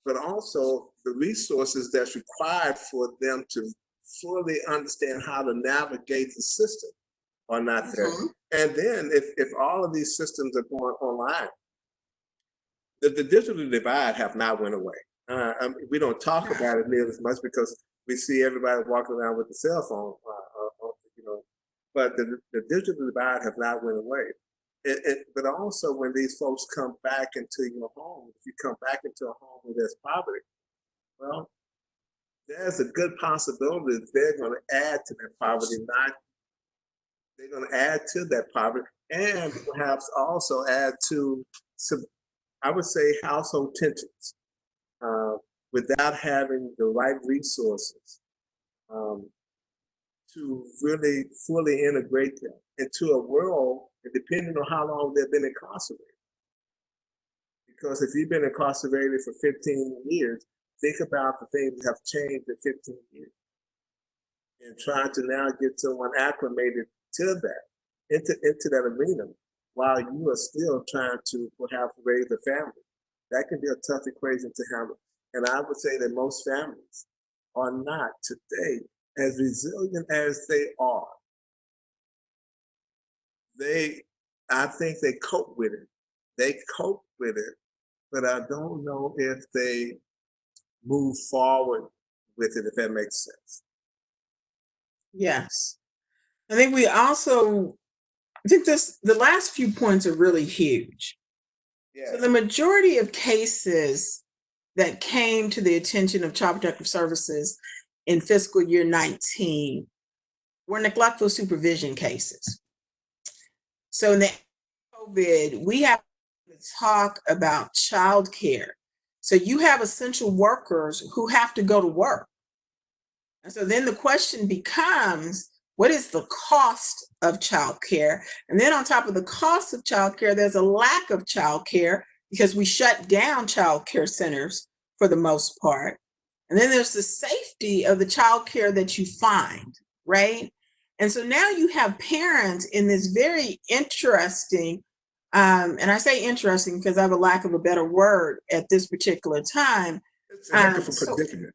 but also the resources that's required for them to fully understand how to navigate the system are not there. And then if all of these systems are going online, the digital divide have not went away. We don't talk about it nearly as much because we see everybody walking around with a cell phone, you know, but the digital divide have not went away. But also when these folks come back into your home, if you come back into a home where there's poverty, well, there's a good possibility that they're going to add to that poverty, they're going to add to that poverty, and perhaps also add to some, I would say, household tensions without having the right resources to really fully integrate them into a world, and depending on how long they've been incarcerated. Because if you've been incarcerated for 15 years, think about the things that have changed in 15 years. And trying to now get someone acclimated to that, into that arena, while you are still trying to perhaps raise a family. That can be a tough equation to handle. And I would say that most families are not today as resilient as they are. I think they cope with it. They cope with it, but I don't know if they move forward with it, if that makes sense. Yes. I think the last few points are really huge. Yeah. So the majority of cases that came to the attention of Child Protective Services in fiscal year 19 were neglectful supervision cases. So in the COVID, we have to talk about childcare. So you have essential workers who have to go to work. And so then the question becomes, what is the cost of childcare? And then on top of the cost of childcare, there's a lack of childcare because we shut down childcare centers for the most part. And then there's the safety of the childcare that you find, right? And so now you have parents in this very interesting, and I say interesting because I have a lack of a better word at this particular time. It's a heck of a predicament.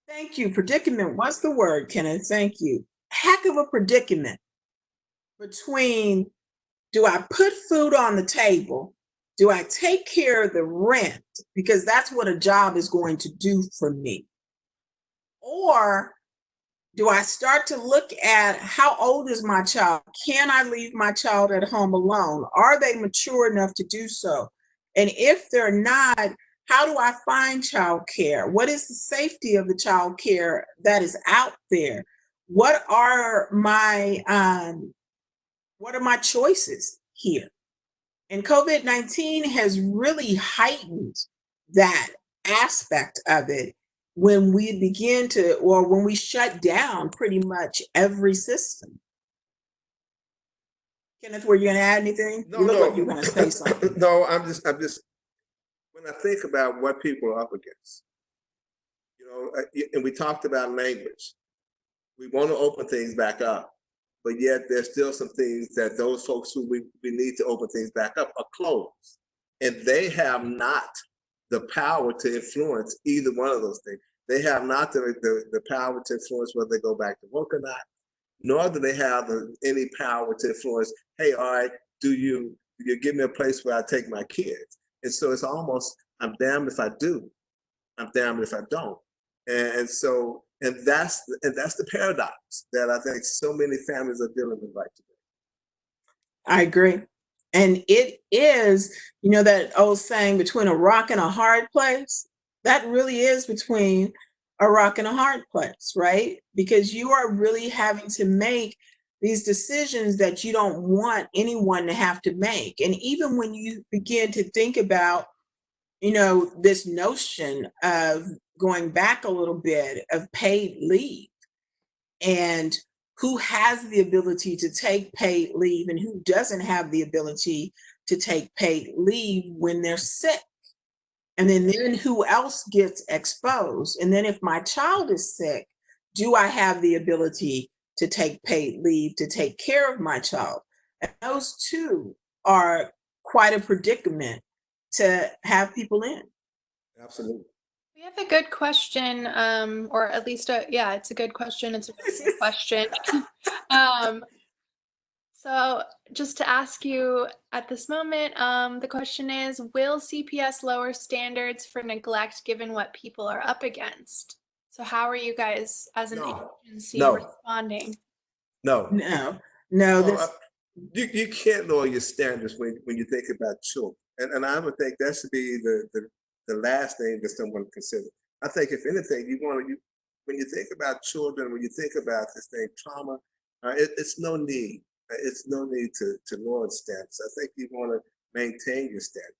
Thank you. Predicament. What's the word, Kenneth? Thank you. Heck of a predicament between, do I put food on the table? Do I take care of the rent? Because that's what a job is going to do for me. Or do I start to look at how old is my child? Can I leave my child at home alone? Are they mature enough to do so? And if they're not, how do I find childcare? What is the safety of the childcare that is out there? What are my choices here? And COVID-19 has really heightened that aspect of it when we when we shut down pretty much every system. Kenneth, were you going to add anything? No, you look no. like you're going to say something. No, I'm just, when I think about what people are up against, and we talked about language. We want to open things back up, but yet there's still some things that those folks who we need to open things back up are closed. And they have not the power to influence either one of those things. They have not the power to influence whether they go back to work or not, nor do they have any power to influence, hey, all right, do you give me a place where I take my kids? And so it's almost, I'm damned if I do, I'm damned if I don't. And that's the paradox that I think so many families are dealing with right today. I agree. And it is, that old saying, between a rock and a hard place, that really is between a rock and a hard place, right? Because you are really having to make these decisions that you don't want anyone to have to make. And even when you begin to think about, this notion of going back a little bit of paid leave and who has the ability to take paid leave and who doesn't have the ability to take paid leave when they're sick. And then who else gets exposed? And then if my child is sick, do I have the ability to take paid leave to take care of my child? And those two are quite a predicament to have people in. Absolutely. We have a good question, or at least it's a good question. It's a really good question. So just to ask you at this moment, the question is, will CPS lower standards for neglect given what people are up against? So how are you guys as an agency responding? No. You can't lower your standards when you think about children. And I would think that should be the last thing that someone considers. I think if anything, when you think about children, when you think about this thing, trauma, it's no need. It's no need to lower standards. I think you want to maintain your standards,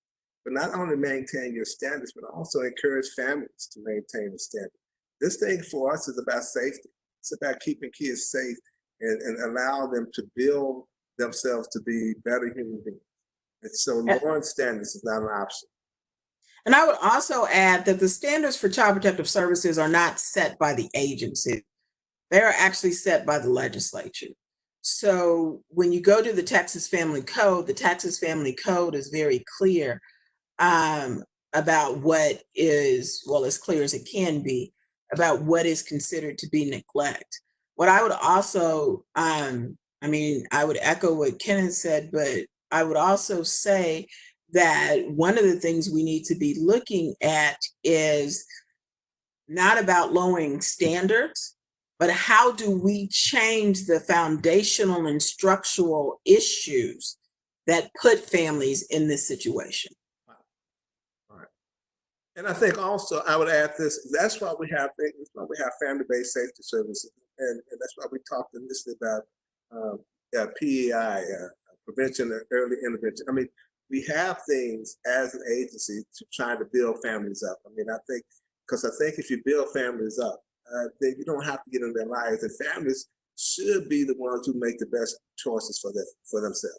but not only maintain your standards, but also encourage families to maintain the standard. This thing for us is about safety. It's about keeping kids safe and allow them to build themselves to be better human beings. And so lowering standards is not an option. And I would also add that the standards for child protective services are not set by the agency. They're actually set by the legislature. So when you go to the Texas Family Code, the Texas Family Code is very clear about what is, well, as clear as it can be, about what is considered to be neglect. What I would also, I would echo what Kenneth said, but I would also say that one of the things we need to be looking at is not about lowering standards, but how do we change the foundational and structural issues that put families in this situation? Right. And I think also I would add this, that's why we have family-based safety services. And that's why we talked initially about PEI, prevention and early intervention. I mean, we have things as an agency to try to build families up. I think if you build families up, then you don't have to get in their lives, and families should be the ones who make the best choices for themselves.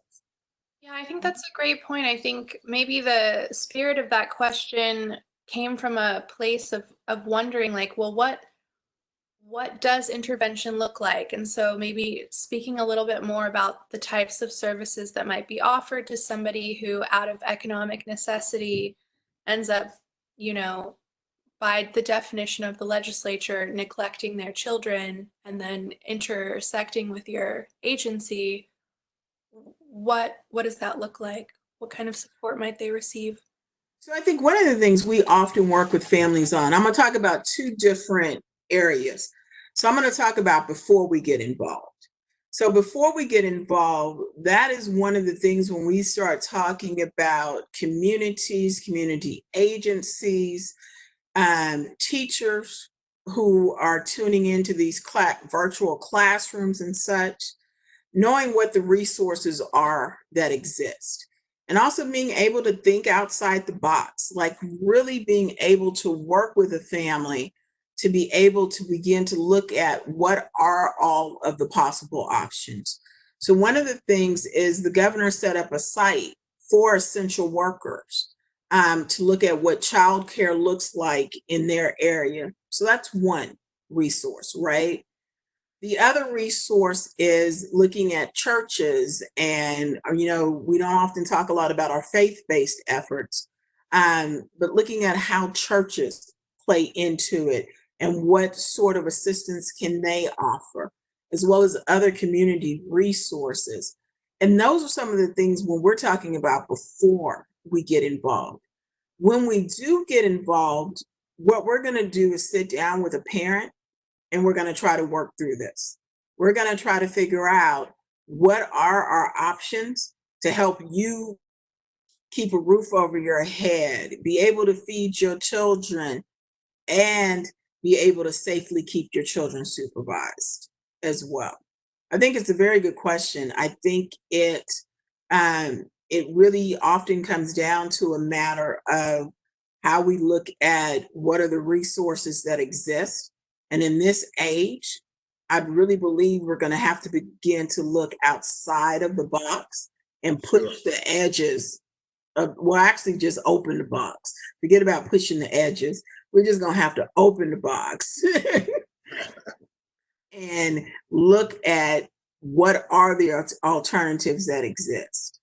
Yeah, I think that's a great point. I think maybe the spirit of that question came from a place of wondering, like, well, what does intervention look like? And so maybe speaking a little bit more about the types of services that might be offered to somebody who, out of economic necessity, ends up, by the definition of the legislature, neglecting their children, and then intersecting with your agency. What does that look like? What kind of support might they receive? So I think one of the things we often work with families on, I'm going to talk about two different areas. So I'm going to talk about before we get involved. So before we get involved, that is one of the things when we start talking about communities, community agencies, teachers who are tuning into these virtual classrooms and such, knowing what the resources are that exist. And also being able to think outside the box, like really being able to work with a family to be able to begin to look at what are all of the possible options. So one of the things is the governor set up a site for essential workers to look at what childcare looks like in their area. So that's one resource, right? The other resource is looking at churches, and we don't often talk a lot about our faith-based efforts, but looking at how churches play into it and what sort of assistance can they offer, as well as other community resources. And those are some of the things when we're talking about before we get involved. When we do get involved, what we're going to do is sit down with a parent and we're going to try to work through this. We're going to try to figure out what are our options to help you keep a roof over your head, be able to feed your children, and be able to safely keep your children supervised as well. I think it's a very good question. I think it really often comes down to a matter of how we look at what are the resources that exist. And in this age, I really believe we're going to have to begin to look outside of the box and push the edges. Actually just open the box. Forget about pushing the edges. We're just going to have to open the box and look at what are the alternatives that exist.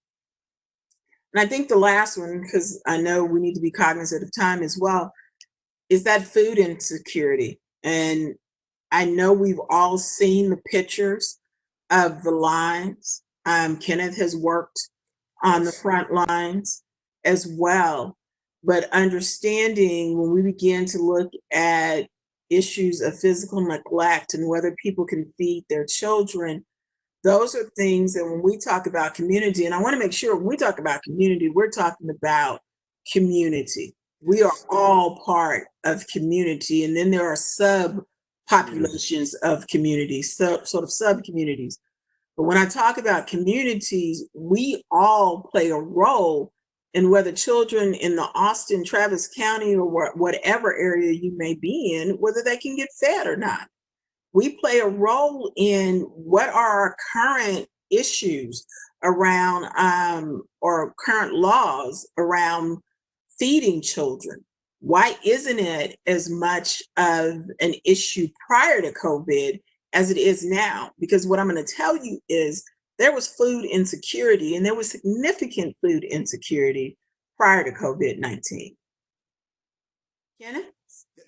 And I think the last one, because I know we need to be cognizant of time as well, is that food insecurity. And I know we've all seen the pictures of the lines. Kenneth has worked on the front lines as well. But understanding when we begin to look at issues of physical neglect and whether people can feed their children, those are things that when we talk about community, and I want to make sure when we talk about community, we're talking about community. We are all part of community. And then there are sub populations of communities, so, sort of sub-communities. But when I talk about communities, we all play a role in whether children in the Austin, Travis County, or whatever area you may be in, whether they can get fed or not. We play a role in what are our current issues around or current laws around feeding children. Why isn't it as much of an issue prior to COVID as it is now? Because what I'm going to tell you is there was food insecurity, and there was significant food insecurity prior to COVID-19. Kenneth?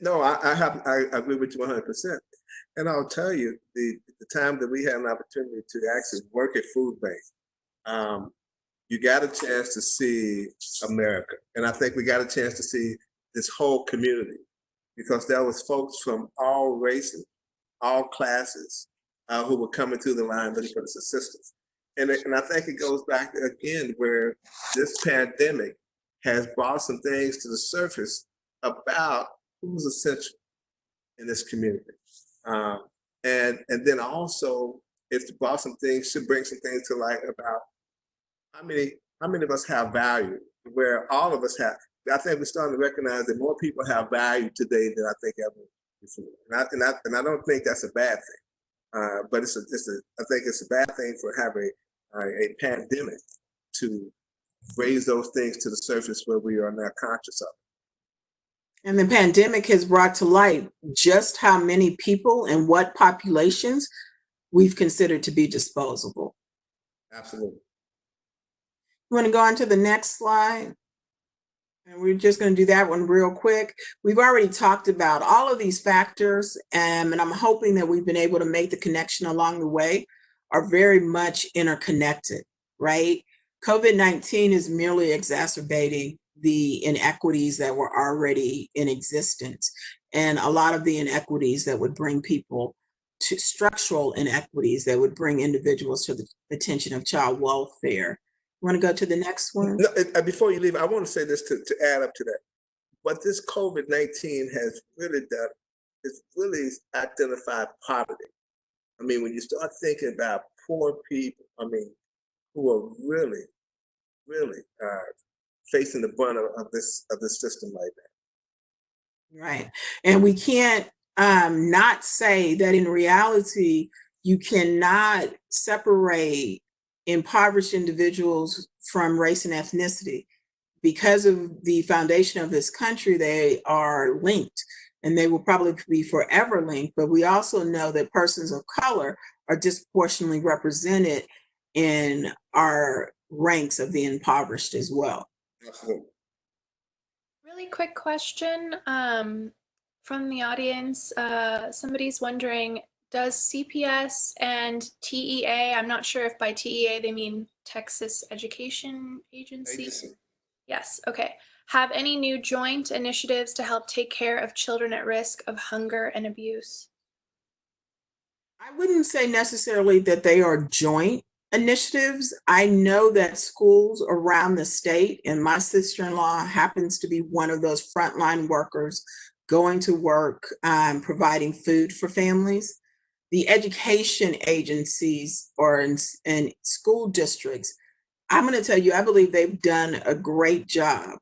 No, I agree with you 100%. And I'll tell you, the time that we had an opportunity to actually work at food banks, you got a chance to see America. And I think we got a chance to see this whole community, because there was folks from all races, all classes, who were coming through the line looking for this assistance. And I think it goes back again where this pandemic has brought some things to the surface about who's essential in this community. And then also it's brought some things, should bring some things to light about how many of us have value, where all of us have. I think we're starting to recognize that more people have value today than I think ever before. And I don't think that's a bad thing. But I think it's a bad thing for having a pandemic to raise those things to the surface where we are now conscious of. And the pandemic has brought to light just how many people and what populations we've considered to be disposable. Absolutely. You want to go on to the next slide? And we're just going to do that one real quick. We've already talked about all of these factors, and I'm hoping that we've been able to make the connection along the way are very much interconnected, right? COVID-19 is merely exacerbating the inequities that were already in existence, and a lot of the inequities that would bring people to structural inequities that would bring individuals to the attention of child welfare. You want to go to the next one? No, before you leave, I want to say this to add up to that. What this COVID-19 has really done is really identified poverty. I mean, when you start thinking about poor people, I mean, who are really, really facing the brunt of this system right now. Right. And we can't not say that in reality, you cannot separate impoverished individuals from race and ethnicity. Because of the foundation of this country, they are linked, and they will probably be forever linked. But we also know that persons of color are disproportionately represented in our ranks of the impoverished as well. Absolutely. Really quick question from the audience. Somebody's wondering, does CPS and TEA, I'm not sure if by TEA they mean Texas Education Agency. Yes, okay. Have any new joint initiatives to help take care of children at risk of hunger and abuse? I wouldn't say necessarily that they are joint initiatives. I know that schools around the state, and my sister-in-law happens to be one of those frontline workers going to work, providing food for families. The education agencies or in school districts, I'm going to tell you, I believe they've done a great job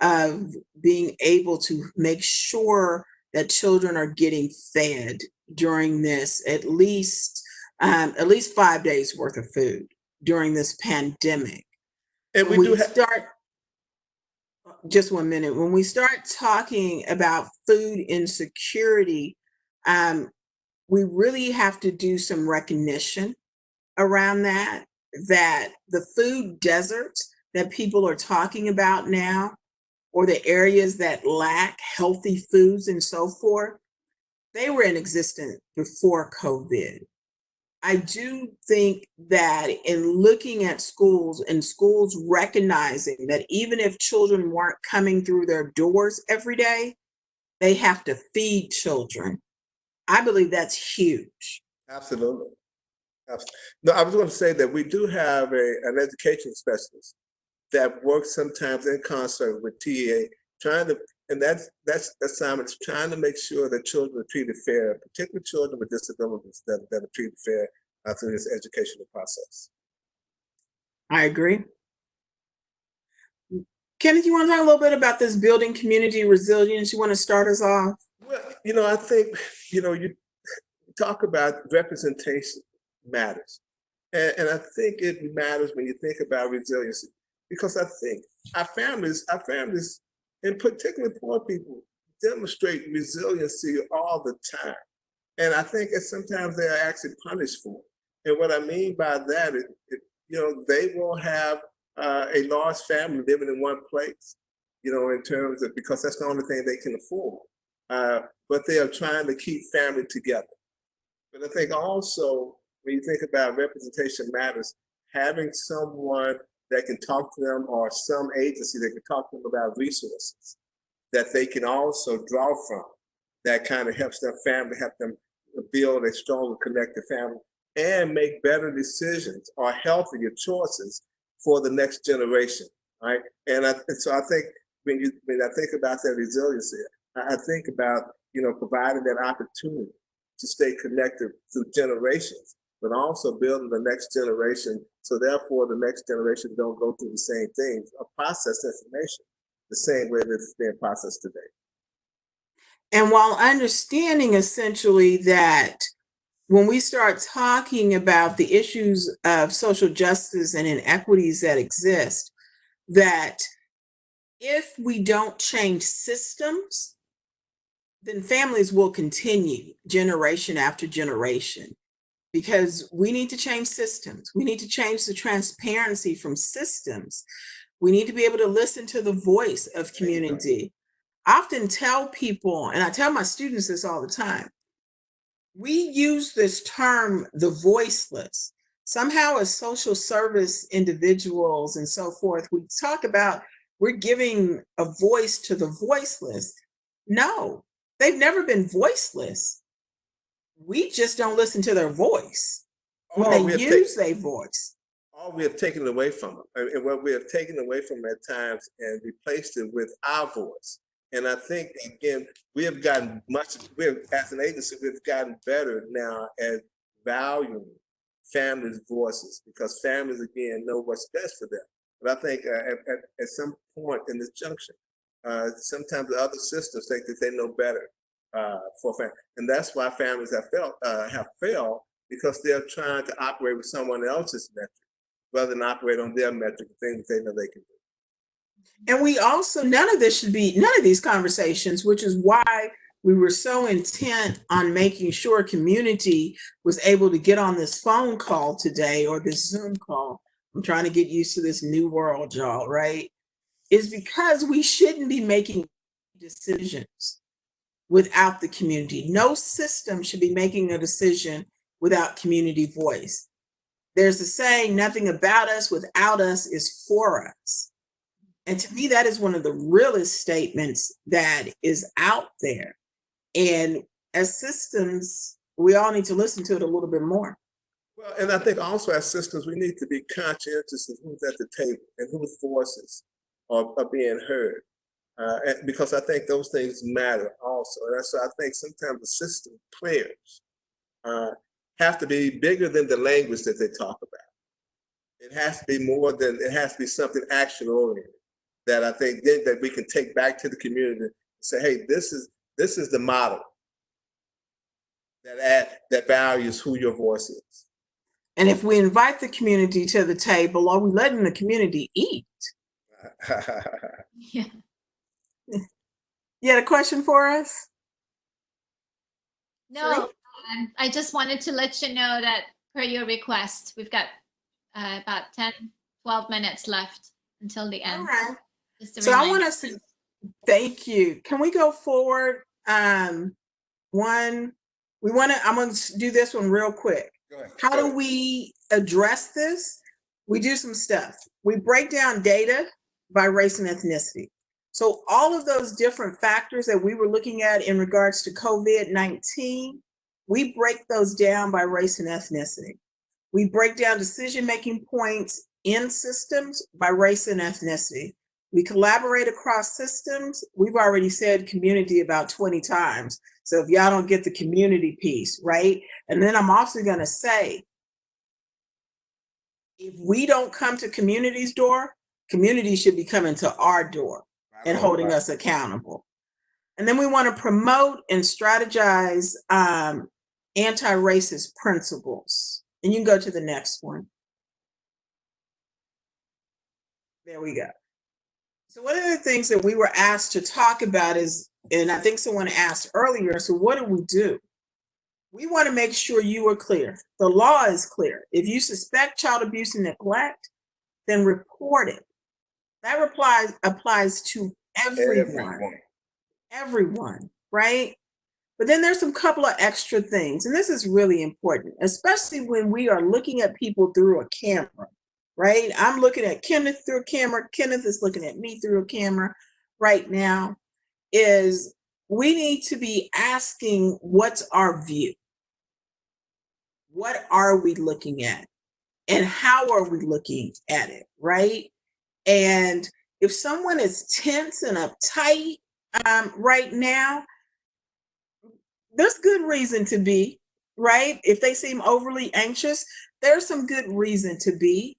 of being able to make sure that children are getting fed during this, at least 5 days worth of food during this pandemic. And just 1 minute. When we start talking about food insecurity, we really have to do some recognition around that the food deserts that people are talking about now, or the areas that lack healthy foods and so forth, they were in existence before COVID. I do think that in looking at schools and schools recognizing that even if children weren't coming through their doors every day, they have to feed children. I believe that's huge. Absolutely. No, I was going to say that we do have an education specialist that works sometimes in concert with TEA, and that's assignment is trying to make sure that children are treated fair, particularly children with disabilities that are treated fair through this educational process. I agree. Kenneth, you want to talk a little bit about this building community resilience? You want to start us off? Well, I think, you talk about representation matters. And I think it matters when you think about resiliency, because I think our families, in particular poor people, demonstrate resiliency all the time. And I think that sometimes they are actually punished for it. And what I mean by that is, they will have a large family living in one place, in terms of, because that's the only thing they can afford. But they are trying to keep family together. But I think also, when you think about representation matters, having someone that can talk to them, or some agency that can talk to them about resources that they can also draw from, that kind of helps their family, help them build a stronger connected family and make better decisions or healthier choices for the next generation, right? And so I think when I think about that resiliency, I think about, providing that opportunity to stay connected through generations, but also building the next generation, so therefore the next generation don't go through the same things or process information the same way that it's being processed today. And while understanding essentially that when we start talking about the issues of social justice and inequities that exist, that if we don't change systems, then families will continue generation after generation, because we need to change systems. We need to change the transparency from systems. We need to be able to listen to the voice of community. I often tell people, and I tell my students this all the time, we use this term, the voiceless. Somehow as social service individuals and so forth, we talk about we're giving a voice to the voiceless. No, they've never been voiceless. We just don't listen to their voice when they use their voice. All we have taken away from them, and what we have taken away from them at times and replaced it with our voice. And I think, again, we have gotten as an agency, we've gotten better now at valuing families' voices, because families, again, know what's best for them. But I think at some point in this junction, sometimes the other systems think that they know better for families. And that's why families have failed, because they're trying to operate with someone else's metric rather than operate on their metric, the things they know they can do. And we also, none of these conversations, which is why we were so intent on making sure community was able to get on this phone call today, or this Zoom call. I'm trying to get used to this new world, y'all, right? Is because we shouldn't be making decisions without the community. No system should be making a decision without community voice. There's a saying, nothing about us without us is for us. And to me, that is one of the realest statements that is out there. And as systems, we all need to listen to it a little bit more. Well, and I think also as systems, we need to be conscientious of who's at the table and whose voices are being heard. Because I think those things matter also. And so I think sometimes the system players have to be bigger than the language that they talk about. It has to be more than, it has to be something action oriented that I think that we can take back to the community and say, hey, this is the model that values who your voice is. And if we invite the community to the table, are we letting the community eat? Yeah. You had a question for us? No, I just wanted to let you know that per your request, we've got about 10, 12 minutes left until the end. All right. So I want us to, thank you. Can we go forward? I'm going to do this one real quick. Go ahead. How do we address this? We do some stuff. We break down data by race and ethnicity. So all of those different factors that we were looking at in regards to COVID-19, we break those down by race and ethnicity. We break down decision-making points in systems by race and ethnicity. We collaborate across systems. We've already said community about 20 times. So if y'all don't get the community piece, right? And then I'm also going to say, if we don't come to community's door, community should be coming to our door and holding us accountable. And then we want to promote and strategize anti-racist principles. And you can go to the next one. There we go. So one of the things that we were asked to talk about is, and I think someone asked earlier, so what do? We want to make sure you are clear. The law is clear. If you suspect child abuse and neglect, then report it. That applies to everyone, right? But then there's some couple of extra things, and this is really important, especially when we are looking at people through a camera, right? I'm looking at Kenneth through a camera. Kenneth is looking at me through a camera right now. Is we need to be asking, what's our view? What are we looking at? And how are we looking at it, right? And if someone is tense and uptight right now, there's good reason to be, right? If they seem overly anxious, there's some good reason to be.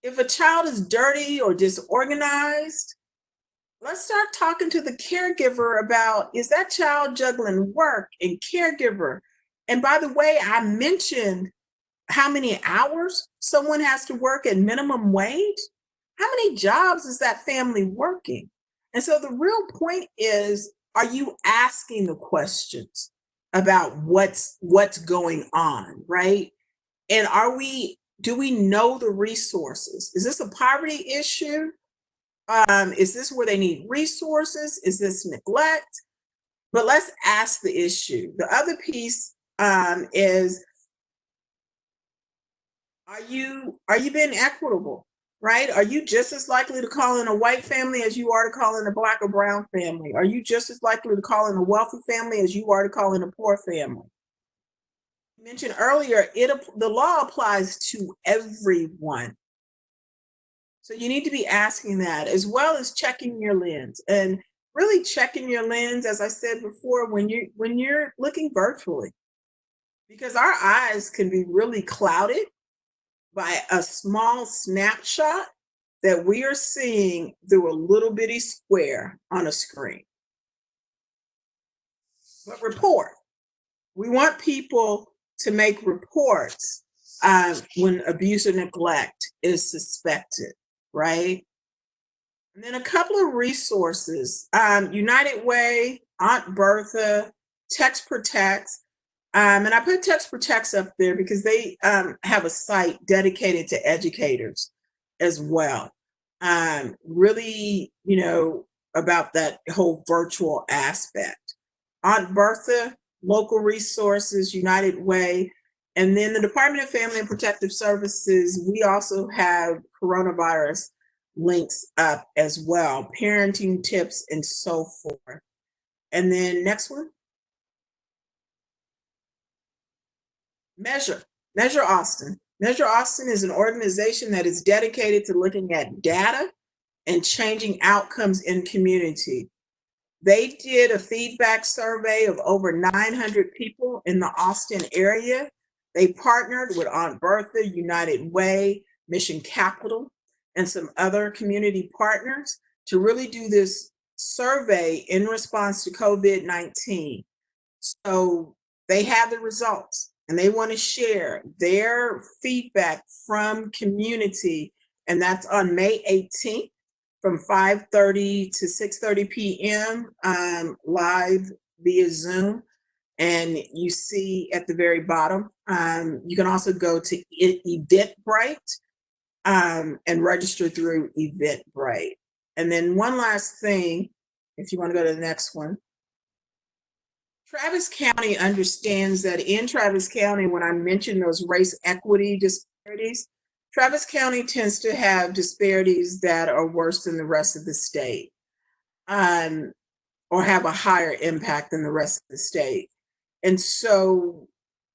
If a child is dirty or disorganized, let's start talking to the caregiver about, is that child juggling work and caregiver? And by the way, I mentioned how many hours someone has to work at minimum wage. How many jobs is that family working? And so the real point is, are you asking the questions about what's going on, right? And do we know the resources? Is this a poverty issue? Is this where they need resources? Is this neglect? But let's ask the issue. The other piece is, are you being equitable, right? Are you just as likely to call in a white family as you are to call in a Black or brown family? Are you just as likely to call in a wealthy family as you are to call in a poor family? I mentioned earlier, the law applies to everyone. So you need to be asking that, as well as checking your lens, and really checking your lens, as I said before, when you're looking virtually, because our eyes can be really clouded by a small snapshot that we are seeing through a little bitty square on a screen. But report. We want people to make reports when abuse or neglect is suspected, right? And then a couple of resources, United Way, Aunt Bertha, Text Protects. And I put Text Protects up there because they have a site dedicated to educators as well. Really, about that whole virtual aspect. Aunt Bertha, local resources, United Way. And then the Department of Family and Protective Services, we also have coronavirus links up as well, parenting tips and so forth. And then next one. Measure Austin. Measure Austin is an organization that is dedicated to looking at data and changing outcomes in community. They did a feedback survey of over 900 people in the Austin area. They partnered with Aunt Bertha, United Way, Mission Capital, and some other community partners to really do this survey in response to COVID-19. So they have the results and they want to share their feedback from community. And that's on May 18th from 5:30 to 6:30 p.m. Live via Zoom. And you see at the very bottom, you can also go to Eventbrite and register through Eventbrite. And then one last thing, if you want to go to the next one. Travis County understands that in Travis County, when I mentioned those race equity disparities, Travis County tends to have disparities that are worse than the rest of the state, or have a higher impact than the rest of the state. And so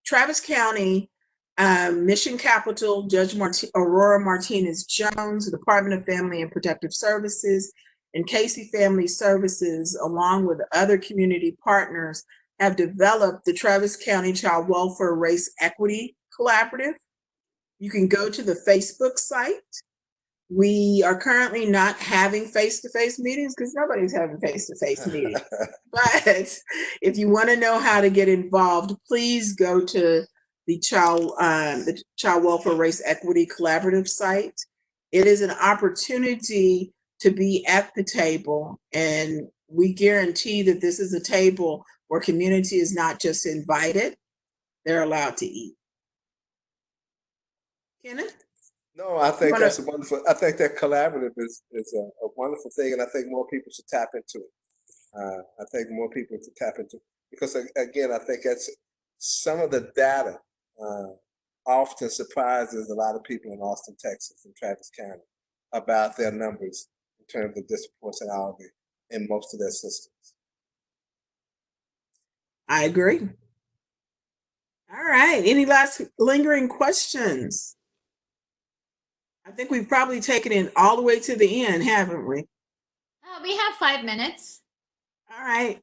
Travis County Mission Capital, Judge Aurora Martinez Jones, Department of Family and Protective Services, and Casey Family Services, along with other community partners, have developed the Travis County Child Welfare Race Equity Collaborative. You can go to the Facebook site. We are currently not having face-to-face meetings because nobody's having face-to-face meetings. But if you want to know how to get involved, please go to the Child Welfare Race Equity Collaborative site. It is an opportunity to be at the table, and we guarantee that this is a table where community is not just invited, they're allowed to eat. Kenneth? No, I think that's a wonderful. I think that collaborative is a wonderful thing, and I think more people should tap into it. I think more people should tap into it because, again, I think that's some of the data often surprises a lot of people in Austin, Texas, and Travis County about their numbers in terms of disproportionality in most of their systems. I agree. All right. Any last lingering questions? I think we've probably taken it all the way to the end, haven't we? We have 5 minutes. All right.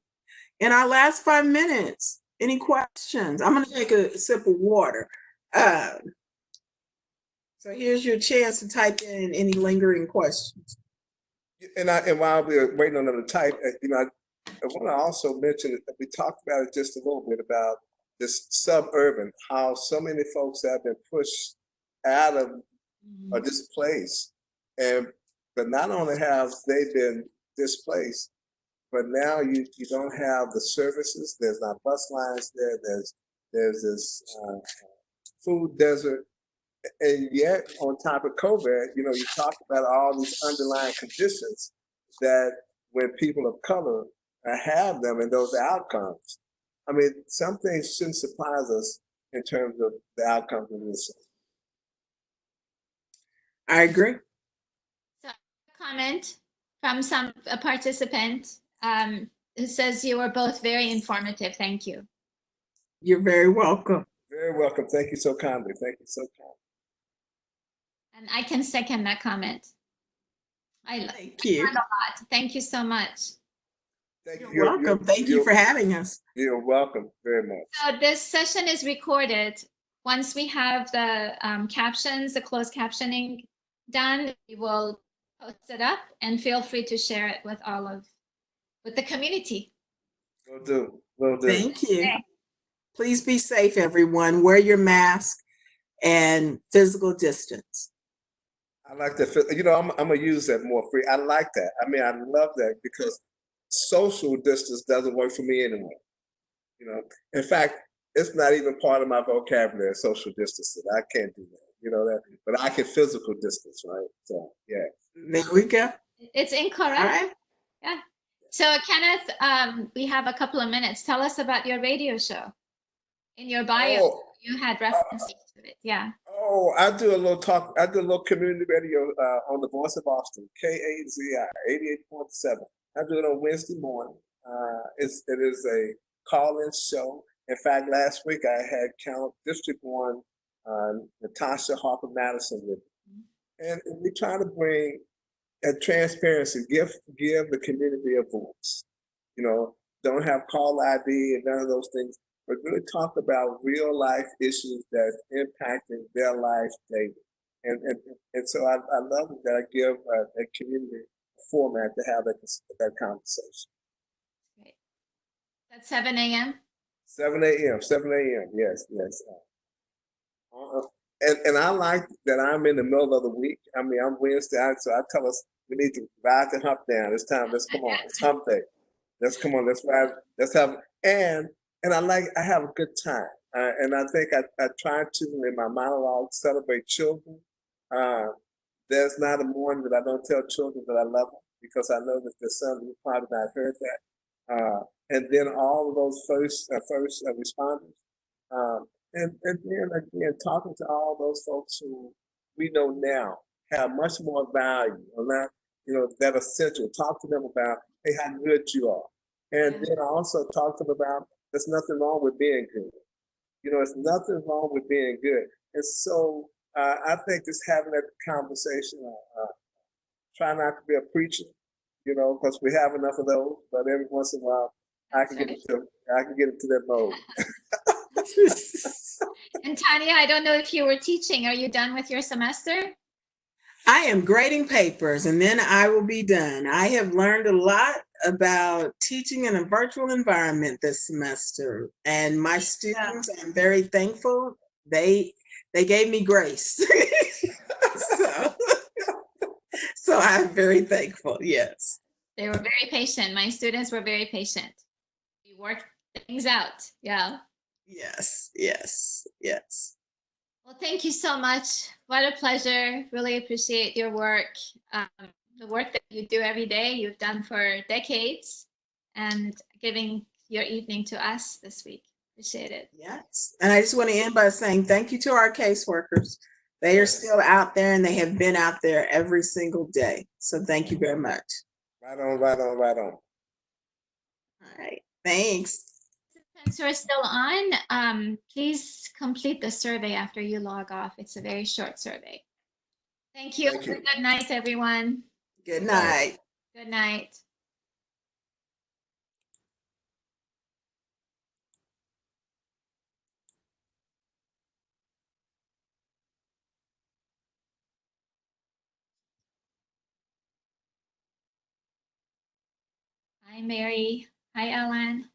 In our last 5 minutes, any questions? I'm going to take a sip of water. So here's your chance to type in any lingering questions. And while we're waiting on them to type, I want to also mention that we talked about it just a little bit about this suburban, how so many folks have been pushed out of or displaced, but not only have they been displaced, but now you don't have the services. There's not bus lines there. There's this food desert, and yet on top of COVID, you talk about all these underlying conditions that when people of color have them and those outcomes. I mean, some things shouldn't surprise us in terms of the outcomes of this. I agree. So a comment from a participant who says you were both very informative. Thank you. You're very welcome. Very welcome. Thank you so kindly. Thank you so kindly. And I can second that comment. Thank you. A lot. Thank you so much. You're welcome. Thank you for having us. You're welcome very much. So this session is recorded. Once we have the captions, the closed captioning done, we will post it up, and feel free to share it with with the community. Will do. Will do. Thank you. Okay. Please be safe, everyone. Wear your mask and physical distance. I like that. I'm gonna use that more free. I like that. I mean, I love that because social distance doesn't work for me anymore. In fact, it's not even part of my vocabulary, social distancing. I can't do that. That, but I can physical distance, right? So yeah. There we go. It's incorrect. All right. Yeah. So Kenneth, we have a couple of minutes. Tell us about your radio show. In your bio, you had references to it. Yeah. Oh, I do a little talk. I do a little community radio on the Voice of Austin, KAZI 88.7. I do it on Wednesday morning. It is a call-in show. In fact, last week I had District 1, Natasha Harper Madison with me. And we try to bring a transparency, give the community a voice. Don't have call ID and none of those things, but really talk about real life issues that's impacting their life daily. And so I love that I give a community format to have that conversation. Great. That's 7 a.m.? 7 a.m., yes. And I like that I'm in the middle of the week. I mean, I'm Wednesday, so I tell us we need to ride the hump down. It's time. Let's come on. It's hump day. Let's come on. Let's ride. Let's have and I have a good time. And I think I try to in my monologue celebrate children. There's not a morning that I don't tell children that I love them because I know that there's some who probably not heard that. And then all of those first responders. And then again, talking to all those folks who we know now have much more value, that essential. Talk to them about, hey, how good you are. And then also talk to them about there's nothing wrong with being good. There's nothing wrong with being good. And so I think just having that conversation, try not to be a preacher, you know, because we have enough of those. But every once in a while, I can get into that mode. And Tanya, I don't know if you were teaching. Are you done with your semester? I am grading papers and then I will be done. I have learned a lot about teaching in a virtual environment this semester, and my students, I'm very thankful. They gave me grace. So I'm very thankful. Yes. They were very patient. My students were very patient. We worked things out. Yeah. Yes. Yes. Yes. Well, thank you so much. What a pleasure. Really appreciate your work. The work that you do every day, you've done for decades, and giving your evening to us this week. Appreciate it. Yes. And I just want to end by saying thank you to our caseworkers. They are still out there and they have been out there every single day. So thank you very much. Right on, right on, right on. All right. Thanks. Since we're still on, please complete the survey after you log off. It's a very short survey. Thank you. Thank you. Good night, everyone. Good night. Good night. Hi, Mary. Hi, Ellen.